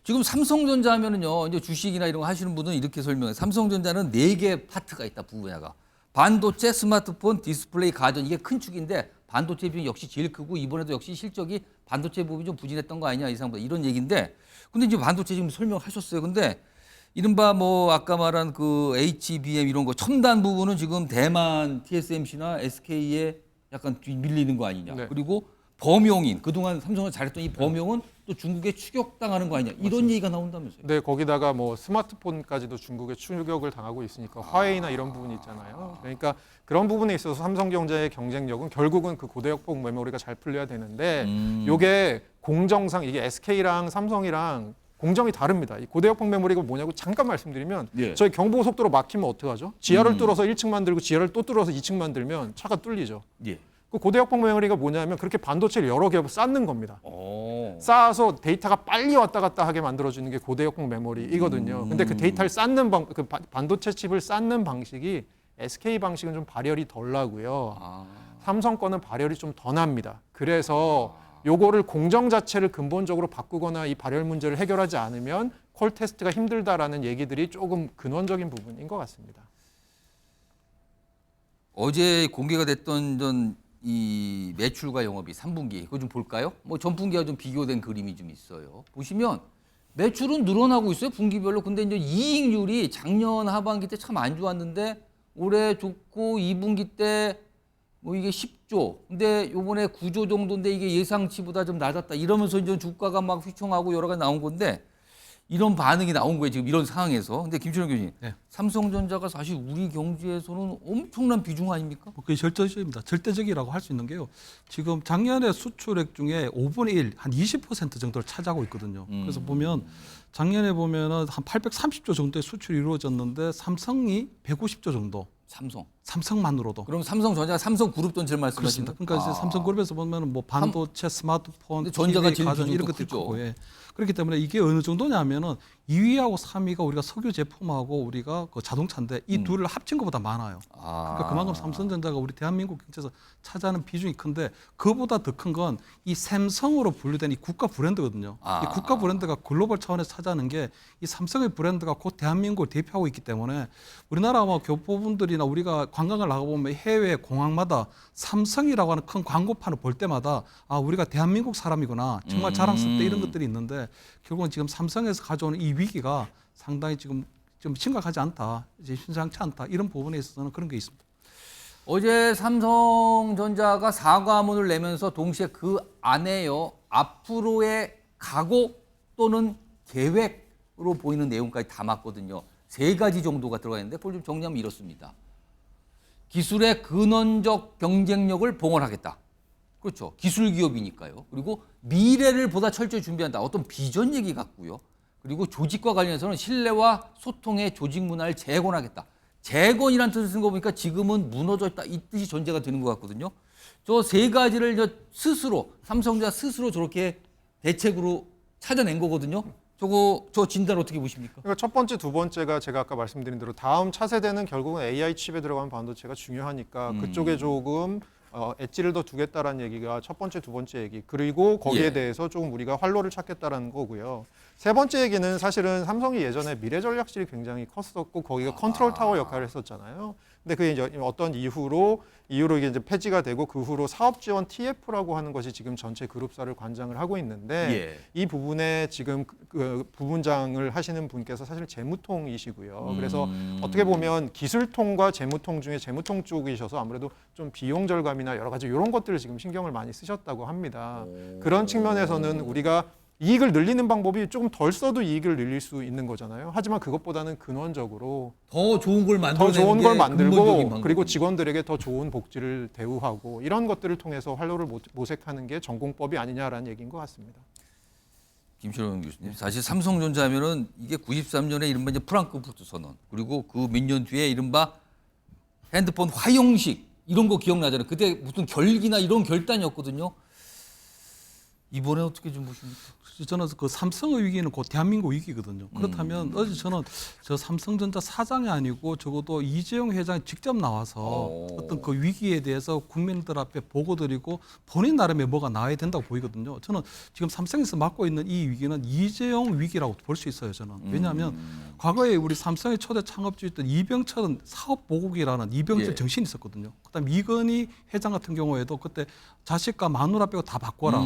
Speaker 1: 지금 삼성전자 하면은요, 이제 주식이나 이런 거 하시는 분은 이렇게 설명해요. 삼성전자는 4개 파트가 있다, 분야가. 반도체, 스마트폰, 디스플레이, 가전, 이게 큰 축인데 반도체 비중이 역시 제일 크고 이번에도 역시 실적이 반도체 부분이 좀 부진했던 거 아니냐 이상보다 이런 얘기인데, 근데 이제 반도체 지금 설명하셨어요. 근데 이른바 뭐 아까 말한 그 HBM 이런 거 첨단 부분은 지금 대만 TSMC나 SK에 약간 밀리는 거 아니냐.
Speaker 5: 네.
Speaker 1: 그리고 범용인, 그동안 삼성을 잘했던 이 범용은 또 중국에 추격당하는 거 아니냐. 이런 얘기가 나온다면서요.
Speaker 5: 네, 거기다가 뭐 스마트폰까지도 중국에 추격을 당하고 있으니까 화웨이나 이런 부분이 있잖아요. 그러니까 그런 부분에 있어서 삼성전자의 경쟁력은 결국은 그 고대역폭 메모리가 잘 풀려야 되는데 이게 공정상 이게 SK랑 삼성이랑 공정이 다릅니다. 이 고대역폭 메모리가 뭐냐고 잠깐 말씀드리면
Speaker 1: 예.
Speaker 5: 저희 경부고속도로 막히면 어떡하죠? 지하를 뚫어서 1층 만들고 지하를 또 뚫어서 2층 만들면 차가 뚫리죠.
Speaker 1: 예.
Speaker 5: 그 고대역폭 메모리가 뭐냐면 그렇게 반도체를 여러 개 쌓는 겁니다.
Speaker 1: 오.
Speaker 5: 쌓아서 데이터가 빨리 왔다 갔다 하게 만들어주는 게 고대역폭 메모리이거든요. 근데 그 데이터를 쌓는 그 반도체 칩을 쌓는 방식이 SK 방식은 좀 발열이 덜 나고요. 삼성 거는 발열이 좀 더 납니다. 그래서 요거를 공정 자체를 근본적으로 바꾸거나 이 발열 문제를 해결하지 않으면 콜 테스트가 힘들다라는 얘기들이 조금 근원적인 부분인 것 같습니다.
Speaker 1: 어제 공개가 됐던 이 매출과 영업이 3분기 그거 좀 볼까요? 뭐 전분기와 좀 비교된 그림이 좀 있어요. 보시면 매출은 늘어나고 있어요, 분기별로. 근데 이제 이익률이 작년 하반기 때 참 안 좋았는데 올해 좋고 2분기 때 뭐 이게 10조. 근데 요번에 9조 정도인데 이게 예상치보다 좀 낮았다. 이러면서 이제 주가가 막 휘청하고 여러 가지 나온 건데 이런 반응이 나온 거예요, 지금 이런 상황에서. 근데 김철영 교수님,
Speaker 4: 네.
Speaker 1: 삼성전자가 사실 우리 경제에서는 엄청난 비중 아닙니까?
Speaker 4: 그게 절대적입니다. 절대적이라고 할 수 있는 게요. 지금 작년에 수출액 중에 5분의 1, 한 20% 정도를 차지하고 있거든요. 그래서 보면 작년에 보면은 한 830조 정도의 수출이 이루어졌는데 삼성이 150조 정도. 삼성만으로도.
Speaker 1: 그럼 삼성전자가 삼성그룹 전체를 말씀하시는
Speaker 4: 그렇습니다. 그러니까 이제 삼성그룹에서 보면 뭐 반도체, 스마트폰,
Speaker 1: 전자가 제일
Speaker 4: 가전 이런
Speaker 1: 비중도
Speaker 4: 것들이
Speaker 1: 크죠.
Speaker 4: 크고, 예. 그렇기 때문에 이게 어느 정도냐면은 2위하고 3위가 우리가 석유 제품하고 우리가 그 자동차인데 이 둘을 합친 것보다 많아요. 그러니까 그만큼 삼성전자가 우리 대한민국 경제에서 차지하는 비중이 큰데 그보다 더 큰 건 이 삼성으로 분류된 이 국가 브랜드거든요. 이 국가 브랜드가 글로벌 차원에서 차지하는 게 이 삼성의 브랜드가 곧 대한민국을 대표하고 있기 때문에 우리나라 뭐 교포분들이나 우리가 관광을 나가보면 해외 공항마다 삼성이라고 하는 큰 광고판을 볼 때마다 아 우리가 대한민국 사람이구나 정말 자랑스럽다 이런 것들이 있는데 결국은 지금 삼성에서 가져오는 이 위기가 상당히 지금 좀 심각하지 않다, 이제 심상치 않다 이런 부분에 있어서는 그런 게 있습니다.
Speaker 1: 어제 삼성전자가 사과문을 내면서 동시에 그 안에요 앞으로의 각오 또는 계획으로 보이는 내용까지 담았거든요. 3가지 정도가 들어가 있는데 그걸 좀 정리하면 이렇습니다. 기술의 근원적 경쟁력을 봉헌하겠다. 그렇죠. 기술 기업이니까요. 그리고 미래를 보다 철저히 준비한다. 어떤 비전 얘기 같고요. 그리고 조직과 관련해서는 신뢰와 소통의 조직 문화를 재건하겠다. 재건이라는 뜻을 쓴 거 보니까 지금은 무너져 있다. 이 뜻이 전제가 되는 것 같거든요. 저 3가지를 스스로 삼성전자 스스로 저렇게 대책으로 찾아낸 거거든요. 저 진단 어떻게 보십니까?
Speaker 5: 그러니까 첫 번째, 두 번째가 제가 아까 말씀드린 대로 다음 차세대는 결국은 AI 칩에 들어가는 반도체가 중요하니까 그쪽에 조금 엣지를 더 두겠다라는 얘기가 첫 번째, 두 번째 얘기. 그리고 거기에 대해서 조금 우리가 활로를 찾겠다라는 거고요. 세 번째 얘기는 사실은 삼성이 예전에 미래 전략실이 굉장히 컸었고 거기가 컨트롤 타워 역할을 했었잖아요. 근데 그게 이제 어떤 이유로 이게 이제 폐지가 되고 그 후로 사업 지원 TF라고 하는 것이 지금 전체 그룹사를 관장을 하고 있는데 이 부분에 지금 그 부분장을 하시는 분께서 사실 재무통이시고요. 그래서 어떻게 보면 기술통과 재무통 중에 재무통 쪽이셔서 아무래도 좀 비용 절감이나 여러 가지 이런 것들을 지금 신경을 많이 쓰셨다고 합니다. 그런 측면에서는 우리가 이익을 늘리는 방법이 조금 덜 써도 이익을 늘릴 수 있는 거잖아요. 하지만 그것보다는 근원적으로
Speaker 1: 더 좋은 걸 만들어내는
Speaker 5: 더 좋은 걸
Speaker 1: 게
Speaker 5: 만들고
Speaker 1: 근본적인
Speaker 5: 그리고 직원들에게 더 좋은 복지를 대우하고 이런 것들을 통해서 활로를 모색하는 게 전공법이 아니냐라는 얘기인 것 같습니다.
Speaker 1: 김철영 교수님, 사실 삼성전자 하면은 이게 93년에 이른바 이제 프랑크푸르트 선언 그리고 그 몇 년 뒤에 이른바 핸드폰 화형식 이런 거 기억나잖아요. 그때 무슨 결기나 이런 결단이었거든요. 이번에 어떻게 좀 보십니까?
Speaker 4: 저는 그 삼성의 위기는 곧 대한민국 위기거든요. 그렇다면 어제 저는 저 삼성전자 사장이 아니고 적어도 이재용 회장이 직접 나와서 어떤 그 위기에 대해서 국민들 앞에 보고드리고 본인 나름의 뭐가 나와야 된다고 보이거든요. 저는 지금 삼성에서 맡고 있는 이 위기는 이재용 위기라고 볼 수 있어요. 저는. 왜냐하면 과거에 우리 삼성의 초대 창업주였던 이병철은 사업보국이라는 이병철 정신이 있었거든요. 그다음 이건희 회장 같은 경우에도 그때 자식과 마누라 빼고 다 바꿔라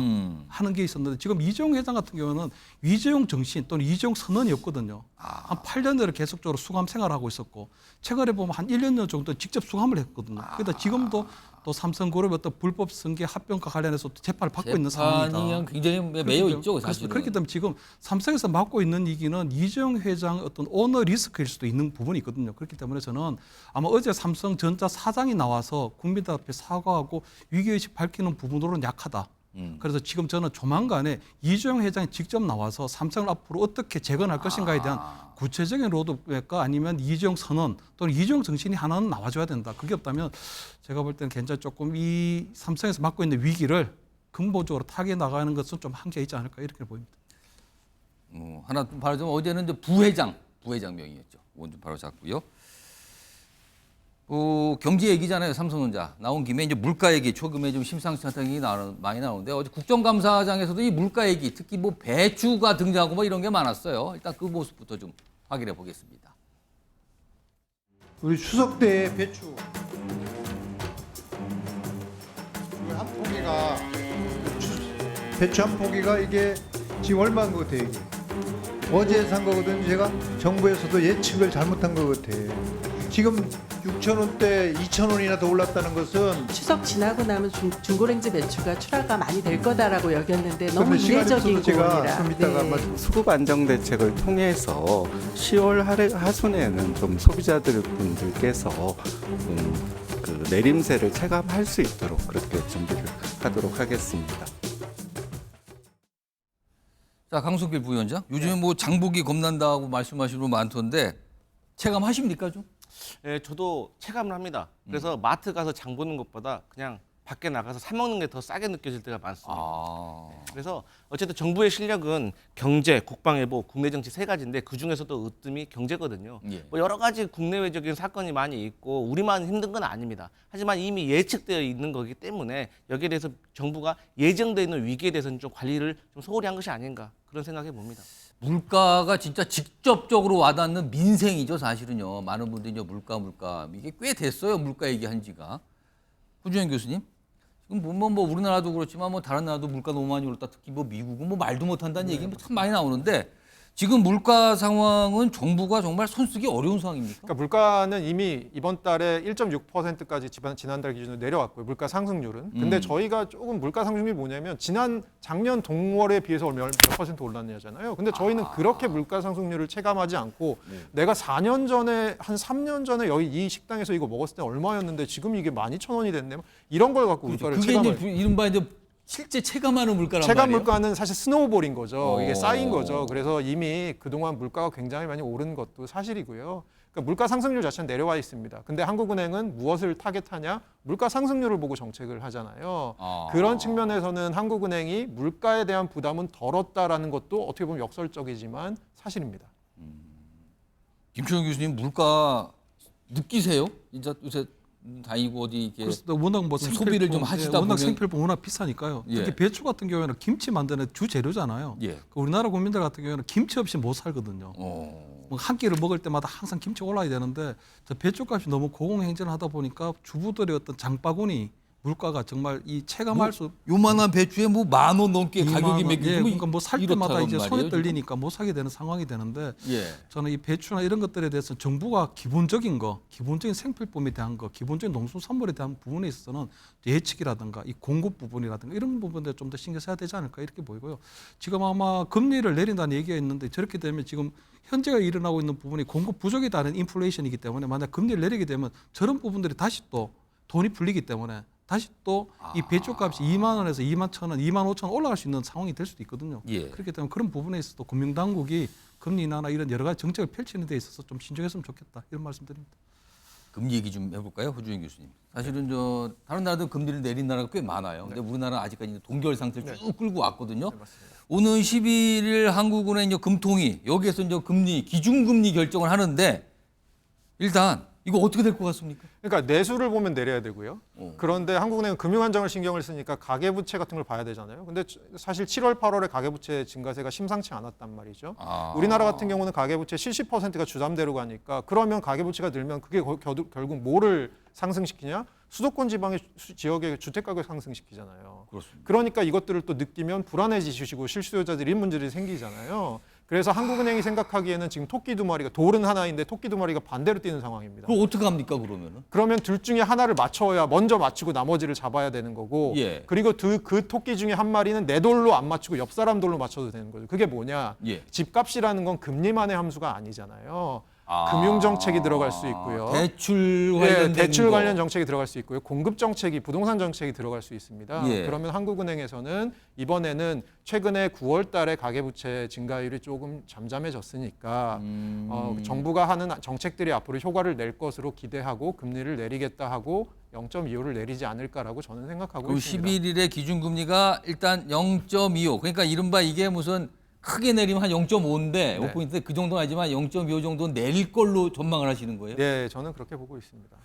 Speaker 4: 하는 게 있었는데 지금 이재용 회장 같은 경우는 이재용 정신 또는 이재용 선언이 없거든요. 한 8년을 계속적으로 수감 생활을 하고 있었고 최근에 보면 한 1년 정도 직접 수감을 했거든요. 그러다 지금도 또 삼성그룹의 어떤 불법 승계 합병과 관련해서 또 재판을 받고 있는 상황이다.
Speaker 1: 굉장히 매여 있죠, 사실은.
Speaker 4: 그렇기 때문에 지금 삼성에서 맡고 있는 위기는 이재용 회장의 어떤 오너 리스크일 수도 있는 부분이 있거든요. 그렇기 때문에 저는 아마 어제 삼성전자 사장이 나와서 국민들 앞에 사과하고 위기의식 밝히는 부분으로는 약하다. 그래서 지금 저는 조만간에 이재용 회장이 직접 나와서 삼성을 앞으로 어떻게 재건할 것인가에 대한 구체적인 로드맵과 아니면 이재용 선언 또는 이재용 정신이 하나는 나와줘야 된다. 그게 없다면 제가 볼 때는 굉장히 조금 이 삼성에서 맡고 있는 위기를 근본적으로 타개 나가는 것은 좀 한계가 있지 않을까 이렇게 보입니다.
Speaker 1: 하나 좀 바로 좀 어제는 이제 부회장 명이었죠. 이건 좀 바로 잡고요. 경제 얘기잖아요. 삼성전자 나온 김에 이제 물가 얘기 초금에 좀 심상치 않다는 얘기 많이 나오는데 어제 국정감사장에서도 이 물가 얘기 특히 뭐 배추가 등장하고 뭐 이런 게 많았어요. 일단 그 모습부터 좀 확인해 보겠습니다.
Speaker 6: 우리 추석 때 배추 한 포기가 배추 한 포기가 이게 지금 얼마인 것 같아요? 이게 어제 산 거거든요. 제가 정부에서도 예측을 잘못한 것 같아요. 지금 6,000원대 2,000원이나 더 올랐다는 것은
Speaker 22: 추석 지나고 나면 중고랭지 배추가 출하가 많이 될 거다라고 여겼는데 너무 이례적인 고민이라.
Speaker 23: 수급 안정 대책을 통해서 10월 하순에는 좀 소비자들 분들께서 그 내림세를 체감할 수 있도록 그렇게 준비를 하도록 하겠습니다.
Speaker 1: 자, 강승길 부위원장, 요즘에 뭐 장보기 겁난다고 말씀하시는 분 많던데 체감하십니까 좀?
Speaker 3: 예, 저도 체감을 합니다. 그래서 마트 가서 장 보는 것보다 그냥 밖에 나가서 사 먹는 게 더 싸게 느껴질 때가 많습니다. 그래서 어쨌든 정부의 실력은 경제, 국방예보, 국내 정치 세 가지인데 그 중에서도 으뜸이 경제거든요. 뭐 여러 가지 국내외적인 사건이 많이 있고 우리만 힘든 건 아닙니다. 하지만 이미 예측되어 있는 거기 때문에 여기에 대해서 정부가 예정되어 있는 위기에 대해서는 좀 관리를 좀 소홀히 한 것이 아닌가 그런 생각해 봅니다.
Speaker 1: 물가가 진짜 직접적으로 와닿는 민생이죠, 사실은요. 많은 분들이 이제 물가 이게 꽤 됐어요, 물가 얘기한 지가. 구준현 교수님, 지금 뭐 우리나라도 그렇지만 뭐 다른 나라도 물가 너무 많이 올랐다. 특히 뭐 미국은 뭐 말도 못한다는 얘기 참 많이 나오는데 지금 물가 상황은 정부가 정말 손쓰기 어려운 상황입니까?
Speaker 5: 그러니까 물가는 이미 이번 달에 1.6%까지 지난달 기준으로 내려왔고요. 물가 상승률은. 근데 저희가 조금 물가 상승률이 뭐냐면 작년 동월에 비해서 몇 퍼센트 올랐냐잖아요. 근데 저희는 그렇게 물가 상승률을 체감하지 않고 내가 4년 전에 한 3년 전에 여기 이 식당에서 이거 먹었을 때 얼마였는데 지금 이게 12,000원이 됐네. 이런 걸 갖고 물가를
Speaker 1: 그게
Speaker 5: 체감을.
Speaker 1: 이제 이른바 이제 실제 체감하는 물가란
Speaker 5: 체감
Speaker 1: 말이에요.
Speaker 5: 물가는 사실 스노우볼인 거죠. 이게 쌓인 거죠. 그래서 이미 그동안 물가가 굉장히 많이 오른 것도 사실이고요. 그러니까 물가 상승률 자체는 내려와 있습니다. 근데 한국은행은 무엇을 타겟하냐? 물가 상승률을 보고 정책을 하잖아요. 그런 측면에서는 한국은행이 물가에 대한 부담은 덜었다라는 것도 어떻게 보면 역설적이지만 사실입니다.
Speaker 1: 김초영 교수님, 물가 느끼세요? 진짜 요새 다니고 어디 이게
Speaker 4: 워낙 뭐
Speaker 1: 소비를 좀 하시다 보면
Speaker 4: 워낙 생필품 워낙 비싸니까요. 특히 배추 같은 경우에는 김치 만드는 주 재료잖아요. 우리나라 국민들 같은 경우에는 김치 없이 못 살거든요. 한 끼를 먹을 때마다 항상 김치 올라야 되는데 저 배추값이 너무 고공행진을 하다 보니까 주부들의 어떤 장바구니 물가가 정말 이 체감할 수
Speaker 1: 요만한 배추에 뭐 10,000원 넘게 가격이 매기고
Speaker 4: 그러니까 뭐 살 때마다 이제 손에
Speaker 1: 말이에요,
Speaker 4: 떨리니까 못 사게 되는 상황이 되는데 저는 이 배추나 이런 것들에 대해서 정부가 기본적인 생필품에 대한 거, 기본적인 농수 산물에 대한 부분에 있어서는 예측이라든가 이 공급 부분이라든가 이런 부분들에 좀 더 신경 써야 되지 않을까 이렇게 보이고요. 지금 아마 금리를 내린다는 얘기가 있는데 저렇게 되면 지금 현재가 일어나고 있는 부분이 공급 부족에 따른 인플레이션이기 때문에 만약 금리를 내리게 되면 저런 부분들이 다시 또 돈이 풀리기 때문에 다시 또 이 배추값이 2만 원에서 2만 1,000원, 2만 5천 원 올라갈 수 있는 상황이 될 수도 있거든요. 그렇기 때문에 그런 부분에 있어서 금융당국이 금리 인하나 이런 여러 가지 정책을 펼치는 데 있어서 좀 신중했으면 좋겠다 이런 말씀드립니다.
Speaker 1: 금리 얘기 좀 해볼까요, 허준영 교수님? 사실은 저 다른 나라도 금리를 내린 나라가 꽤 많아요. 근데 우리나라는 아직까지 동결 상태를 쭉 끌고 왔거든요. 오는 11일 한국은행 이제 금통위 여기에서 이제 금리 기준금리 결정을 하는데 일단 이거 어떻게 될 것 같습니까?
Speaker 5: 그러니까 내수를 보면 내려야 되고요. 그런데 한국은행은 금융안정을 신경을 쓰니까 가계부채 같은 걸 봐야 되잖아요. 근데 사실 7월, 8월에 가계부채 증가세가 심상치 않았단 말이죠. 우리나라 같은 경우는 가계부채 70%가 주담대로 가니까 그러면 가계부채가 늘면 그게 결국 뭐를 상승시키냐? 수도권 지방의 지역의 주택가격 상승시키잖아요.
Speaker 1: 그렇습니다.
Speaker 5: 그러니까 이것들을 또 느끼면 불안해지시고 실수요자들이 이런 문제들이 생기잖아요. 그래서 한국은행이 생각하기에는 지금 토끼 두 마리가 돌은 하나인데 토끼 두 마리가 반대로 뛰는 상황입니다.
Speaker 1: 그럼 어떻게 합니까 그러면은?
Speaker 5: 그러면 둘 중에 하나를 맞춰야 먼저 맞추고 나머지를 잡아야 되는 거고
Speaker 1: 예.
Speaker 5: 그리고 그 토끼 중에 한 마리는 내 돌로 안 맞추고 옆 사람 돌로 맞춰도 되는 거죠. 그게 뭐냐?
Speaker 1: 예.
Speaker 5: 집값이라는 건 금리만의 함수가 아니잖아요. 금융 정책이 들어갈 수 있고요.
Speaker 1: 대출 관련된
Speaker 5: 대출
Speaker 1: 거.
Speaker 5: 관련 정책이 들어갈 수 있고요. 공급 정책이 부동산 정책이 들어갈 수 있습니다.
Speaker 1: 예.
Speaker 5: 그러면 한국은행에서는 이번에는 최근에 9월 달에 가계부채 증가율이 조금 잠잠해졌으니까 정부가 하는 정책들이 앞으로 효과를 낼 것으로 기대하고 금리를 내리겠다 하고 0.25를 내리지 않을까라고 저는 생각하고
Speaker 1: 그
Speaker 5: 있습니다.
Speaker 1: 11일에 기준금리가 일단 0.25 그러니까 이른바 이게 무슨 크게 내리면 한 0.5인데 5포인트 그 정도는 아니지만 0.25 정도 내릴 걸로 전망을 하시는 거예요?
Speaker 5: 네, 저는 그렇게 보고 있습니다.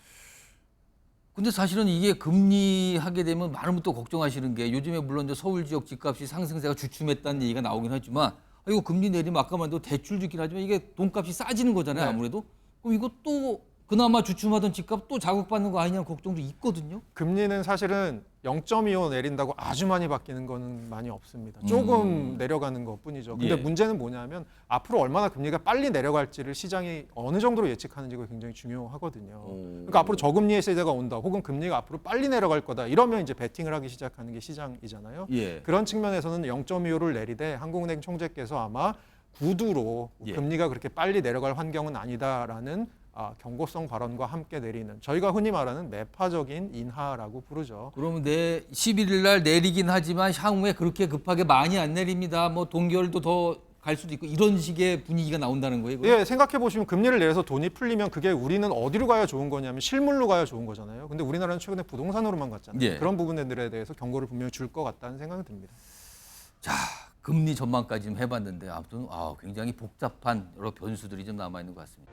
Speaker 1: 근데 사실은 이게 금리 하게 되면 많은 분도 걱정하시는 게 요즘에 물론 서울 지역 집값이 상승세가 주춤했다는 얘기가 나오긴 하지만 이거 금리 내리면 아까 말도 대출 주긴 하지만 이게 돈값이 싸지는 거잖아요. 아무래도. 그럼 이거 또 그나마 주춤하던 집값 또 자극받는 거 아니냐는 걱정도 있거든요.
Speaker 5: 금리는 사실은 0.25 내린다고 아주 많이 바뀌는 거는 많이 없습니다. 조금 내려가는 것뿐이죠. 근데
Speaker 1: 예.
Speaker 5: 문제는 뭐냐면 앞으로 얼마나 금리가 빨리 내려갈지를 시장이 어느 정도로 예측하는지가 굉장히 중요하거든요. 그러니까 앞으로 저금리의 세대가 온다, 혹은 금리가 앞으로 빨리 내려갈 거다. 이러면 이제 베팅을 하기 시작하는 게 시장이잖아요.
Speaker 1: 예.
Speaker 5: 그런 측면에서는 0.25를 내리되 한국은행 총재께서 아마 구두로
Speaker 1: 예.
Speaker 5: 금리가 그렇게 빨리 내려갈 환경은 아니다라는 경고성 발언과 함께 내리는 저희가 흔히 말하는 매파적인 인하라고 부르죠.
Speaker 1: 그러면 11일 날 내리긴 하지만 향후에 그렇게 급하게 많이 안 내립니다. 뭐 동결도 더 갈 수도 있고 이런 식의 분위기가 나온다는 거예요.
Speaker 5: 예, 생각해 보시면 금리를 내려서 돈이 풀리면 그게 우리는 어디로 가야 좋은 거냐면 실물로 가야 좋은 거잖아요. 근데 우리나라는 최근에 부동산으로만 갔잖아요.
Speaker 1: 예.
Speaker 5: 그런 부분들에 대해서 경고를 분명히 줄 것 같다는 생각이 듭니다.
Speaker 1: 자, 금리 전망까지 좀 해봤는데 아무튼 굉장히 복잡한 여러 변수들이 좀 남아 있는 것 같습니다.